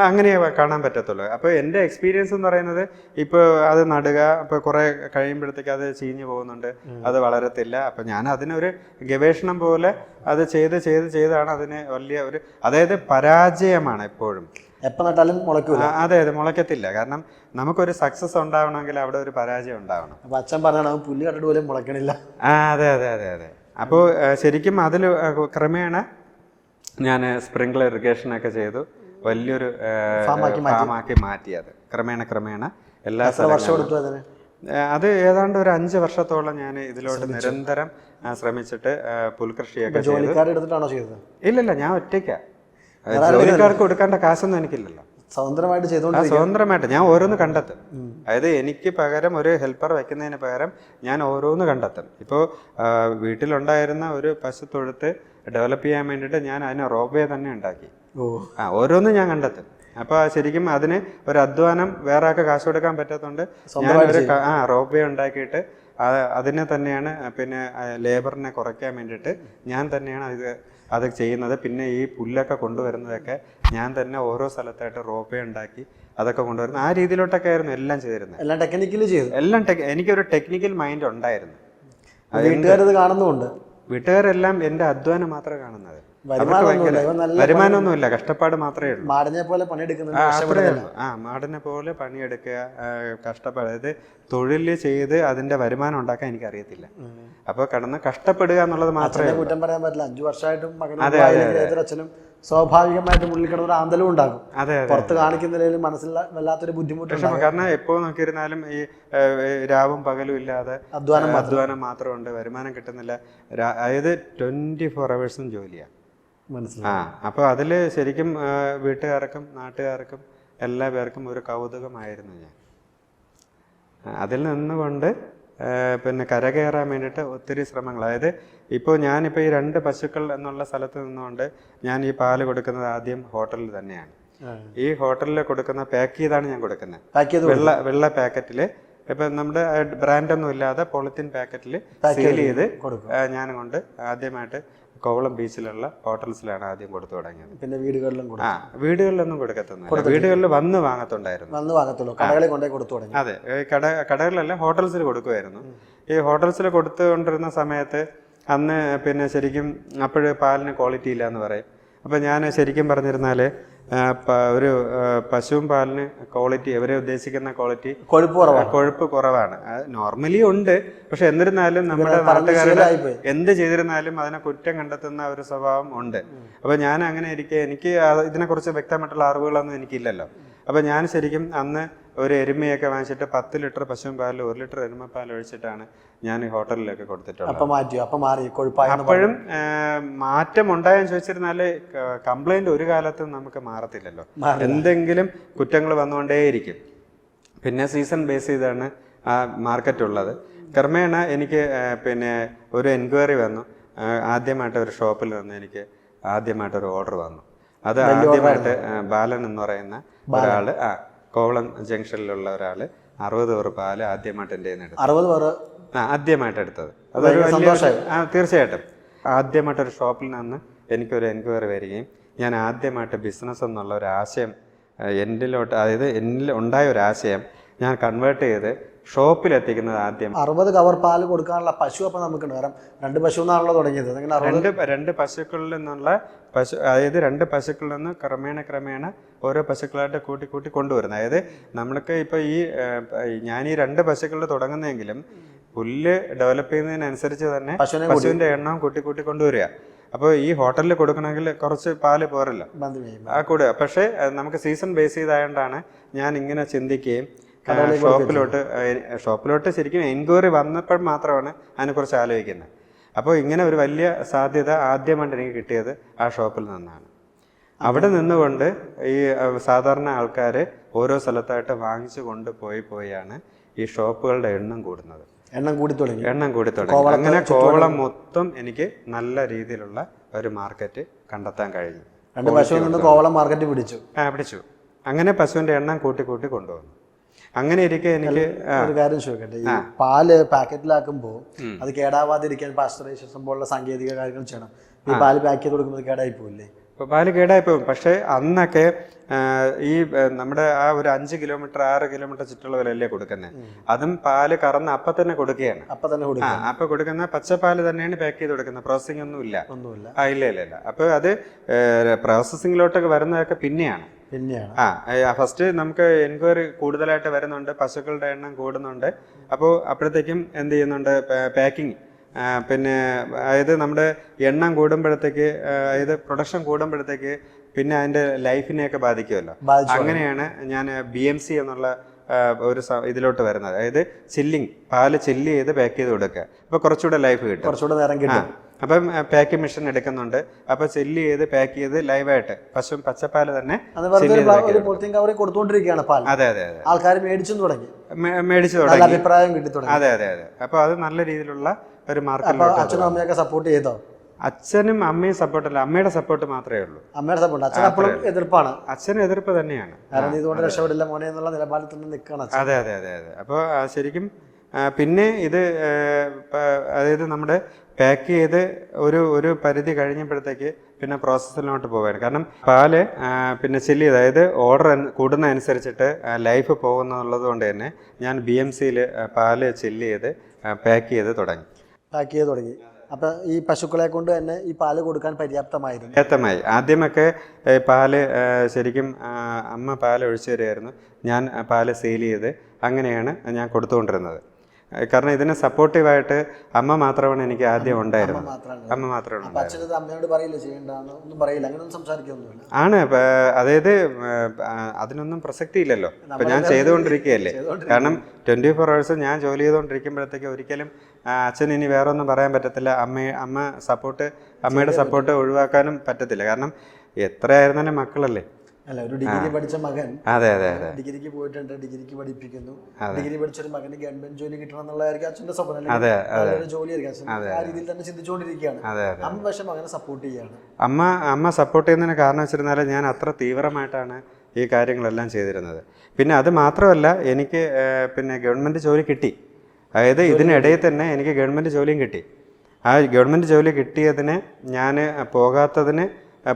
അങ്ങനെ കാണാൻ പറ്റത്തുള്ളൂ. അപ്പോൾ എൻ്റെ എക്സ്പീരിയൻസ് എന്ന് പറയുന്നത്, ഇപ്പോൾ അത് നടുക, ഇപ്പോൾ കുറേ കഴിയുമ്പോഴത്തേക്ക് അത് ചീഞ്ഞു പോകുന്നുണ്ട്, അത് വളരത്തില്ല. അപ്പം ഞാൻ അതിനൊരു ഗവേഷണം പോലെ അത് ചെയ്താണ് അതിന് വലിയ ഒരു, അതായത് പരാജയമാണ് എപ്പോഴും. എപ്പോൾ നട്ടാലും മുളയ്ക്കൂല. അതെ മുളയ്ക്കത്തില്ല. കാരണം നമുക്കൊരു സക്സസ് ഉണ്ടാവണമെങ്കിൽ അവിടെ ഒരു പരാജയം ഉണ്ടാവണം. അപ്പോൾ അച്ഛൻ പറഞ്ഞാൽ പുല്ല് കണ്ടിട്ട് പോലും മുളയ്ക്കണില്ല. അതെ. അപ്പോൾ ശരിക്കും അതിൽ ക്രമേണ ഞാൻ സ്പ്രിംഗ്ലർ ഇറിഗേഷനൊക്കെ ചെയ്തു വലിയൊരു ഫാമാക്കി മാറ്റി. അത് ക്രമേണ എല്ലാ സ്ഥലങ്ങളും. അത് ഏതാണ്ട് ഒരു 5 വർഷത്തോളം ഞാൻ ഇതിലോട്ട് നിരന്തരം ശ്രമിച്ചിട്ട് പുൽകൃഷിയൊക്കെ ചെയ്തു. ഇല്ലല്ല, ഞാൻ ഒറ്റയ്ക്കാ. ജോലിക്കാർക്ക് കൊടുക്കേണ്ട കാശൊന്നും എനിക്കില്ലല്ലോ. സ്വതന്ത്രമായിട്ട് ഞാൻ ഓരോന്ന് കണ്ടെത്തും. അതായത് എനിക്ക് പകരം ഒരു ഹെൽപ്പർ വയ്ക്കുന്നതിന് പകരം ഞാൻ ഓരോന്ന് കണ്ടെത്തും. ഇപ്പോൾ വീട്ടിലുണ്ടായിരുന്ന ഒരു പശുത്തൊഴുത്ത് ഡെവലപ്പ് ചെയ്യാൻ വേണ്ടിയിട്ട് ഞാൻ അതിന് റോപ്വേ തന്നെ ഉണ്ടാക്കി. ഓരോന്നും ഞാൻ കണ്ടെത്തും. അപ്പോൾ ശരിക്കും അതിന് ഒരു അധ്വാനം വേറെ ആൾക്ക് കാശ് കൊടുക്കാൻ പറ്റാത്തതുകൊണ്ട് ഞാൻ ഒരു റോപ്വേ ഉണ്ടാക്കിയിട്ട് അതിനെ തന്നെയാണ്, പിന്നെ ലേബറിനെ കുറയ്ക്കാൻ വേണ്ടിയിട്ട് ഞാൻ തന്നെയാണ് അത് ചെയ്യുന്നത്. പിന്നെ ഈ പുല്ലൊക്കെ കൊണ്ടുവരുന്നതൊക്കെ ഞാൻ തന്നെ ഓരോ സ്ഥലത്തായിട്ട് റോപ്പേ ഉണ്ടാക്കി അതൊക്കെ കൊണ്ടുവരുന്നത്. ആ രീതിയിലോട്ടൊക്കെ ആയിരുന്നു എല്ലാം ചെയ്തിരുന്നത്. എല്ലാം ടെക്നിക്കലി ചെയ്തു. എനിക്കൊരു ടെക്നിക്കൽ മൈൻഡ് ഉണ്ടായിരുന്നു. വീട്ടുകാരത് കാണുന്നുമുണ്ട്. വീട്ടുകാരെല്ലാം എൻ്റെ അധ്വാനം മാത്രമേ കാണുന്നത്. വരുമാനമൊന്നുമില്ല, കഷ്ടപ്പാട് മാത്രമേ ഉള്ളൂ. മാടിനെ പോലെ പണിയെടുക്കുന്നത്. മാടിനെ പോലെ പണിയെടുക്കുക, കഷ്ടപ്പാട്. അതായത് തൊഴിൽ ചെയ്ത് അതിന്റെ വരുമാനം ഉണ്ടാക്കാൻ എനിക്ക് അറിയത്തില്ല. അപ്പൊ കഷ്ടപ്പെടുക എന്നുള്ളത് മാത്രമേ കുറ്റം പറയാൻ പറ്റില്ല. 5 വർഷമായിട്ടും അച്ഛനും സ്വാഭാവികമായിട്ടും ഉള്ളിൽ കിടന്ന ഒരു ആന്തലും ഉണ്ടാകും. പുറത്ത് കാണിക്കുന്നതിലും മനസ്സിൽ വല്ലാത്തൊരു ബുദ്ധിമുട്ട്. കാരണം എപ്പോ നോക്കിയിരുന്നാലും ഈ രാവും പകലും ഇല്ലാതെ അധ്വാനം മാത്രമുണ്ട്, വരുമാനം കിട്ടുന്നില്ല. അതായത് 24 hours ജോലിയാണ്. അപ്പോൾ അതിൽ ശരിക്കും വീട്ടുകാർക്കും നാട്ടുകാർക്കും എല്ലാ പേർക്കും ഒരു കൗതുകമായിരുന്നു ഞാൻ. അതിൽ നിന്നുകൊണ്ട് പിന്നെ കരകയറാൻ വേണ്ടിയിട്ട് ഒത്തിരി ശ്രമങ്ങൾ. അതായത് ഇപ്പോൾ ഞാനിപ്പോൾ ഈ 2 പശുക്കൾ എന്നുള്ള സ്ഥലത്ത് നിന്നുകൊണ്ട് ഞാൻ ഈ പാല് കൊടുക്കുന്നത് ആദ്യം ഹോട്ടലിൽ തന്നെയാണ്. ഈ ഹോട്ടലിൽ കൊടുക്കുന്ന പാക്ക് ചെയ്താണ് ഞാൻ കൊടുക്കുന്നത്. വെള്ള പാക്കറ്റിൽ, ഇപ്പം നമ്മുടെ ബ്രാൻഡൊന്നും ഇല്ലാതെ പോളിത്തീൻ പാക്കറ്റിൽ സീൽ ചെയ്ത് ഞാൻ കൊണ്ട് ആദ്യമായിട്ട് കോവളം ബീച്ചിലുള്ള ഹോട്ടൽസിലാണ് ആദ്യം കൊടുത്തു തുടങ്ങിയത്. പിന്നെ വീടുകളിലൊന്നും കൊടുക്കത്തൊന്നുമില്ല. വീടുകളിൽ വന്ന് വാങ്ങത്തുണ്ടായിരുന്നു. അതെ, കടകളിലല്ല ഹോട്ടൽസിൽ കൊടുക്കുമായിരുന്നു. ഈ ഹോട്ടൽസിൽ കൊടുത്തുകൊണ്ടിരുന്ന സമയത്ത് അന്ന് പിന്നെ ശരിക്കും അപ്പോഴ് പാലിന് ക്വാളിറ്റി ഇല്ല എന്ന് പറയും. അപ്പം ഞാൻ ശരിക്കും പറഞ്ഞിരുന്നാൽ ഒരു പശുവും പാലിന് ക്വാളിറ്റി അവരെ ഉദ്ദേശിക്കുന്ന ക്വാളിറ്റി കൊഴുപ്പ് കുറവാണ്. നോർമലി ഉണ്ട്, പക്ഷെ എന്നിരുന്നാലും നമ്മുടെ നാട്ടുകാരുടെ എന്ത് ചെയ്തിരുന്നാലും അതിനെ കുറ്റം കണ്ടെത്തുന്ന ഒരു സ്വഭാവം ഉണ്ട്. അപ്പൊ ഞാൻ അങ്ങനെ ഇരിക്കെ എനിക്ക് ഇതിനെക്കുറിച്ച് വ്യക്തമായിട്ടുള്ള അറിവുകളൊന്നും എനിക്കില്ലല്ലോ. അപ്പൊ ഞാൻ ശരിക്കും അന്ന് ഒരു എരുമയൊക്കെ വാങ്ങിച്ചിട്ട് 10 ലിറ്റർ പശുവും പാലിൽ 1 ലിറ്റർ എരുമപ്പാൽ ഒഴിച്ചിട്ടാണ് ഞാൻ ഈ ഹോട്ടലിലൊക്കെ കൊടുത്തിട്ടുള്ളത്. അപ്പോഴും മാറ്റം ഉണ്ടായെന്ന് ചോദിച്ചിരുന്നാല് കംപ്ലൈന്റ് ഒരു കാലത്തും നമുക്ക് മാറത്തില്ലല്ലോ, എന്തെങ്കിലും കുറ്റങ്ങൾ വന്നുകൊണ്ടേയിരിക്കും. പിന്നെ സീസൺ ബേസ് ചെയ്താണ് ആ മാർക്കറ്റ് ഉള്ളത്. ക്രമേണ എനിക്ക് പിന്നെ ഒരു എൻക്വയറി വന്നു. ആദ്യമായിട്ട് ഒരു ഷോപ്പിൽ നിന്ന് എനിക്ക് ആദ്യമായിട്ടൊരു ഓർഡർ വന്നു. അത് ആദ്യമായിട്ട് ബാലൻ എന്ന് പറയുന്ന ഒരാള് കോവളം ജംഗ്ഷനിലുള്ള ഒരാള് 60 പേർ പാല് ആദ്യമായിട്ട് എൻ്റെ ആദ്യമായിട്ട് എടുത്തത്. അതൊരു തീർച്ചയായിട്ടും ആദ്യമായിട്ടൊരു ഷോപ്പിൽ നിന്ന് എനിക്കൊരു എൻക്വയറി വരികയും ഞാൻ ആദ്യമായിട്ട് ബിസിനസ് എന്നുള്ള ഒരു ആശയം എന്നിൽ ഉണ്ടായ ഒരു ആശയം ഞാൻ കൺവേർട്ട് ചെയ്ത് ഷോപ്പിലെത്തിക്കുന്നത് ആദ്യം 60 കവർ പാല് കൊടുക്കാനുള്ള പശു. അപ്പം നമുക്ക് കാരണം 2 പശു എന്നാണല്ലോ തുടങ്ങിയത്. രണ്ട് പശുക്കളിൽ നിന്നുള്ള അതായത് 2 പശുക്കളിൽ നിന്ന് ക്രമേണ ഓരോ പശുക്കളായിട്ട് കൂട്ടി കൊണ്ടുവരുന്നത്. അതായത് നമ്മൾക്ക് ഇപ്പോൾ ഞാൻ ഈ 2 പശുക്കളിൽ തുടങ്ങുന്നെങ്കിലും പുല്ല് ഡെവലപ്പ് ചെയ്യുന്നതിനനുസരിച്ച് തന്നെ പശുവിന്റെ എണ്ണം കൂട്ടി കൊണ്ടുവരിക. അപ്പോൾ ഈ ഹോട്ടലിൽ കൊടുക്കണമെങ്കിൽ കുറച്ച് പാല് പോരല്ല കൂടുക. പക്ഷേ നമുക്ക് സീസൺ ബേസ് ചെയ്തായതുകൊണ്ടാണ് ഞാൻ ഇങ്ങനെ ചിന്തിക്കുകയും ഷോപ്പിലോട്ട് ശരിക്കും എൻക്വയറി വന്നപ്പോൾ മാത്രമാണ് അതിനെക്കുറിച്ച് ആലോചിക്കുന്നത്. അപ്പോൾ ഇങ്ങനെ ഒരു വലിയ സാധ്യത ആദ്യമായിട്ട് എനിക്ക് കിട്ടിയത് ആ ഷോപ്പിൽ നിന്നാണ്. അവിടെ നിന്നുകൊണ്ട് ഈ സാധാരണ ആൾക്കാർ ഓരോ സ്ഥലത്തായിട്ട് വാങ്ങിച്ചു കൊണ്ടുപോയാണ് ഈ ഷോപ്പുകളുടെ എണ്ണം കൂടുന്നത്. എണ്ണം കൂടി തുടങ്ങി. അങ്ങനെ കോവളം മൊത്തം എനിക്ക് നല്ല രീതിയിലുള്ള ഒരു മാർക്കറ്റ് കണ്ടെത്താൻ കഴിഞ്ഞു. 2 പശുവിൽ നിന്ന് കോവളം മാർക്കറ്റ് പിടിച്ചു. അങ്ങനെ പശുവിന്റെ എണ്ണം കൂട്ടി കൊണ്ടുവന്നു. അങ്ങനെ ഇരിക്കെ എനിക്ക് ഒരു കാര്യം ചോദിക്കട്ടെ, ഈ പാല് പാക്കറ്റിലാക്കുമ്പോൾ അത് കേടാവാതിരിക്കാൻ പാസ്ചറൈസേഷൻ പോലുള്ള സാങ്കേതിക കാര്യങ്ങൾ ചെയ്യണം. ഈ പാല് പാക്ക് ചെയ്ത് കൊടുക്കുമ്പോൾ കേടായി പോകില്ലേ? പാല് കേടായി പോകും. പക്ഷെ അന്നൊക്കെ ഈ നമ്മുടെ ആ ഒരു 5 കിലോമീറ്റർ 6 കിലോമീറ്റർ ചുറ്റുള്ളവരല്ലേ കൊടുക്കുന്നത്. അതും പാല് കറന്ന് അപ്പൊ തന്നെ കൊടുക്കുകയാണ്. അപ്പൊ കൊടുക്കുന്ന പച്ചപ്പാല് തന്നെയാണ് പാക്ക് ചെയ്ത് കൊടുക്കുന്നത്. പ്രോസസ്സിംഗ് ഒന്നുമില്ല. ഇല്ല. അപ്പൊ അത് പ്രോസസ്സിംഗിലോട്ടൊക്കെ വരുന്നതൊക്കെ പിന്നെയാണ്. ഫസ്റ്റ് നമുക്ക് എൻക്വയറി കൂടുതലായിട്ട് വരുന്നുണ്ട്, പശുക്കളുടെ എണ്ണം കൂടുന്നുണ്ട്. അപ്പോൾ അപ്പോഴത്തേക്കും എന്ത് ചെയ്യുന്നുണ്ട്, പാക്കിങ് പിന്നെ അതായത് നമ്മുടെ എണ്ണം കൂടുമ്പോഴത്തേക്ക് അതായത് പ്രൊഡക്ഷൻ കൂടുമ്പോഴത്തേക്ക് പിന്നെ അതിന്റെ ലൈഫിനെയൊക്കെ ബാധിക്കുമല്ലോ. അങ്ങനെയാണ് ഞാൻ BMC എന്നുള്ള ഒരു ഇതിലോട്ട് വരുന്നത്. അതായത് പാല് ചില്ല് ചെയ്ത് പാക്ക് ചെയ്ത് കൊടുക്കുക. അപ്പൊ കുറച്ചുകൂടെ ലൈഫ് കിട്ടും, കുറച്ചുകൂടെ നേരം കിട്ടും. അപ്പം പാക്കിംഗ് മെഷീൻ എടുക്കുന്നുണ്ട്. അപ്പൊ ചില്ല് ചെയ്ത് പാക്ക് ചെയ്ത് ലൈവായിട്ട് പച്ചപ്പാല് തന്നെ കൊടുത്തുകൊണ്ടിരിക്കുകയാണ്. അതെ. ആൾക്കാർ മേടിച്ചു തുടങ്ങി. അഭിപ്രായം കിട്ടി തുടങ്ങി. അതെ. അപ്പൊ അത് നല്ല രീതിയിലുള്ള ഒരു മാർക്കറ്റ്. അച്ഛനും അമ്മയൊക്കെ സപ്പോർട്ട് ചെയ്തോ? അച്ഛനും അമ്മയും സപ്പോർട്ടല്ല, അമ്മയുടെ സപ്പോർട്ട് മാത്രമേ ഉള്ളൂ. അമ്മയുടെ സപ്പോർട്ട്. അച്ഛൻ അപ്പോഴും എതിർപ്പാണ്. അച്ഛന് എതിർപ്പ് തന്നെയാണ്. ഇതുകൊണ്ട് രക്ഷപ്പെടില്ല മോനെ എന്നുള്ള നിലപാടിൽ തന്നെ നിൽക്കണം. അതെ. അപ്പോൾ ശരിക്കും പിന്നെ ഇത് അതായത് നമ്മുടെ പാക്ക് ചെയ്ത് ഒരു പരിധി കഴിഞ്ഞപ്പോഴത്തേക്ക് പിന്നെ പ്രോസസ്സിലോട്ട് പോവുകയാണ്. കാരണം പാല് പിന്നെ ചില്ല് ചെയ്ത് അതായത് ഓർഡർ കൂടുന്ന അനുസരിച്ചിട്ട് ലൈഫ് പോകുന്നുള്ളത് കൊണ്ട് തന്നെ ഞാൻ BMCയിൽ പാല് ചില്ല് ചെയ്ത് പാക്ക് ചെയ്ത് തുടങ്ങി. അപ്പൊ ഈ പശുക്കളെ കൊണ്ട് തന്നെ ഈ പാല് കൊടുക്കാൻ പര്യാപ്തമായി. ആദ്യമൊക്കെ പാല് ശരിക്കും അമ്മ പാല് ഒഴിച്ചു തരുമായിരുന്നു. ഞാൻ പാല് സെയിൽ ചെയ്ത് അങ്ങനെയാണ് ഞാൻ കൊടുത്തുകൊണ്ടിരുന്നത്. കാരണം ഇതിന് സപ്പോർട്ടീവായിട്ട് അമ്മ മാത്രമാണ് എനിക്ക് ആദ്യം ഉണ്ടായിരുന്നത്. അമ്മ മാത്രമാണ്. ആണ്. അതായത് അതിനൊന്നും പ്രസക്തി ഇല്ലല്ലോ. ഇപ്പൊ ഞാൻ ചെയ്തുകൊണ്ടിരിക്കുകയല്ലേ. കാരണം 24 hours ഞാൻ ജോലി ചെയ്തുകൊണ്ടിരിക്കുമ്പോഴത്തേക്ക് ഒരിക്കലും അച്ഛൻ ഇനി വേറെ ഒന്നും പറയാൻ പറ്റത്തില്ല. അമ്മയുടെ സപ്പോർട്ട് ഒഴിവാക്കാനും പറ്റത്തില്ല. കാരണം എത്രയായിരുന്നാലും മക്കളല്ലേ. അല്ല, ഒരു ഡിഗ്രി പഠിച്ച മകൻ ഡിഗ്രിക്ക് പോയിട്ടുണ്ട്, ഡിഗ്രിക്ക് പഠിപ്പിക്കുന്നു. ഡിഗ്രി പഠിച്ചൊരു മകന് ഗവൺമെന്റ് ജോലി കിട്ടണം എന്നുള്ളതായിരിക്കും അച്ഛൻ്റെ സ്വപ്നം. ജോലിയായിരിക്കും. ആ രീതിയിൽ തന്നെ ചിന്തിച്ചുകൊണ്ടിരിക്കുകയാണ്. അമ്മ പക്ഷെ മകനെ സപ്പോർട്ട് ചെയ്യാണ്. അമ്മ സപ്പോർട്ട് ചെയ്യുന്നതിന് കാരണം വെച്ചിരുന്നാൽ ഞാൻ അത്ര തീവ്രമായിട്ടാണ് ഈ കാര്യങ്ങളെല്ലാം ചെയ്തിരുന്നത്. പിന്നെ അത് മാത്രമല്ല, എനിക്ക് പിന്നെ ഗവൺമെന്റ് ജോലി കിട്ടി. അതായത് ഇതിനിടയിൽ തന്നെ എനിക്ക് ഗവൺമെന്റ് ജോലിയും കിട്ടി. ആ ഗവൺമെന്റ് ജോലി കിട്ടിയതിന് ഞാൻ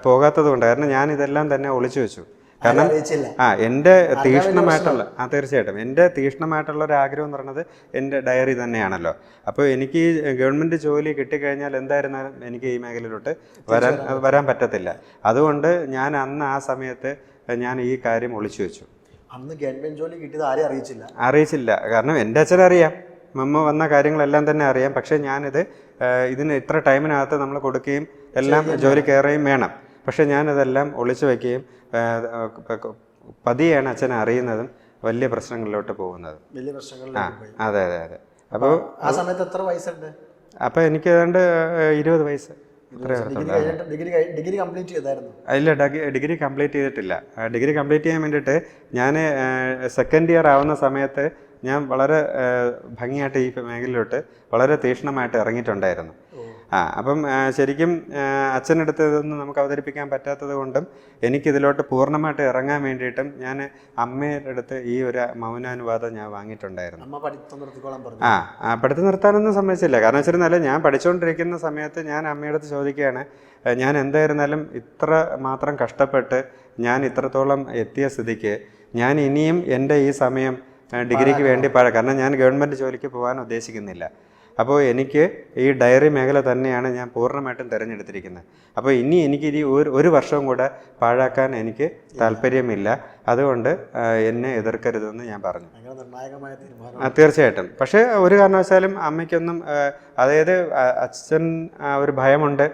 പോകാത്തത് കൊണ്ട്, കാരണം ഞാൻ ഇതെല്ലാം തന്നെ ഒളിച്ചു വെച്ചു. കാരണം അറിയിച്ചില്ല. എൻ്റെ തീക്ഷ്ണമായിട്ടുള്ള തീർച്ചയായിട്ടും എൻ്റെ തീക്ഷ്ണമായിട്ടുള്ള ഒരു ആഗ്രഹം എന്ന് പറയുന്നത് എൻ്റെ ഡയറി തന്നെയാണല്ലോ. അപ്പോൾ എനിക്ക് ഗവൺമെൻറ് ജോലി കിട്ടിക്കഴിഞ്ഞാൽ എന്തായിരുന്നാലും എനിക്ക് ഈ മേഖലയിലോട്ട് വരാൻ പറ്റത്തില്ല. അതുകൊണ്ട് ഞാൻ അന്ന് ആ സമയത്ത് ഞാൻ ഈ കാര്യം ഒളിച്ചു വെച്ചു. അന്ന് ഗവൺമെൻറ് ജോലി കിട്ടിയത് ആരെയും അറിയിച്ചില്ല. കാരണം എൻ്റെ അച്ഛനറിയാം, മമ്മ വന്ന കാര്യങ്ങളെല്ലാം തന്നെ അറിയാം. പക്ഷേ ഞാനിത് ഇതിന് ഇത്ര ടൈമിനകത്ത് നമ്മൾ കൊടുക്കുകയും എല്ലാം ജോലി കയറുകയും വേണം. പക്ഷേ ഞാനിതെല്ലാം ഒളിച്ചു വയ്ക്കുകയും പതിയാണ് അച്ഛനെ അറിയുന്നതും വലിയ പ്രശ്നങ്ങളിലോട്ട് പോകുന്നതും. അതെ. അപ്പോൾ ആ സമയത്ത് എത്ര വയസ്സുണ്ട്? അപ്പോൾ എനിക്ക് ഏതാണ്ട് 20 വയസ്സ്. ഡിഗ്രി കംപ്ലീറ്റ് ചെയ്തായിരുന്നു? ഇല്ല, ഡിഗ്രി കംപ്ലീറ്റ് ചെയ്തിട്ടില്ല. ഡിഗ്രി കംപ്ലീറ്റ് ചെയ്യാൻ വേണ്ടിയിട്ട് ഞാൻ സെക്കൻഡ് ഇയർ ആവുന്ന സമയത്ത് ഞാൻ വളരെ ഭംഗിയായിട്ട് ഈ മേഖലയിലോട്ട് വളരെ തീക്ഷ്ണമായിട്ട് ഇറങ്ങിയിട്ടുണ്ടായിരുന്നു. അപ്പം ശരിക്കും അച്ഛനടുത്ത് ഇതൊന്നും നമുക്ക് അവതരിപ്പിക്കാൻ പറ്റാത്തത് കൊണ്ടും എനിക്കിതിലോട്ട് പൂർണ്ണമായിട്ട് ഇറങ്ങാൻ വേണ്ടിയിട്ടും ഞാൻ അമ്മയുടെ അടുത്ത് ഈ ഒരു മൗനാനുവാദം ഞാൻ വാങ്ങിയിട്ടുണ്ടായിരുന്നു. പഠിത്തം നിർത്താനൊന്നും സമ്മതിച്ചില്ല. കാരണം വെച്ചിരുന്നാലും ഞാൻ പഠിച്ചുകൊണ്ടിരിക്കുന്ന സമയത്ത് ഞാൻ അമ്മയുടെ അടുത്ത് ചോദിക്കുകയാണ്, ഞാൻ എന്തായിരുന്നാലും ഇത്ര മാത്രം കഷ്ടപ്പെട്ട് ഞാൻ ഇത്രത്തോളം എത്തിയ സ്ഥിതിക്ക് ഞാൻ ഇനിയും എൻ്റെ ഈ സമയം ഡിഗ്രിക്ക് വേണ്ടി കാരണം ഞാൻ ഗവൺമെൻറ് ജോലിക്ക് പോകാൻ ഉദ്ദേശിക്കുന്നില്ല. അപ്പോൾ എനിക്ക് ഈ ഡയറി മേഖല തന്നെയാണ് ഞാൻ പൂർണ്ണമായിട്ടും തിരഞ്ഞെടുത്തിരിക്കുന്നത്. അപ്പോൾ ഇനി എനിക്ക് ഒരു വർഷവും കൂടെ പാഴാക്കാൻ എനിക്ക് താല്പര്യമില്ല. അതുകൊണ്ട് എന്നെ എതിർക്കരുതെന്ന് ഞാൻ പറഞ്ഞു. തീർച്ചയായിട്ടും. പക്ഷേ ഒരു കാരണവശാലും അമ്മയ്ക്കൊന്നും, അതായത് അച്ഛൻ ഒരു ഭയമുണ്ട്.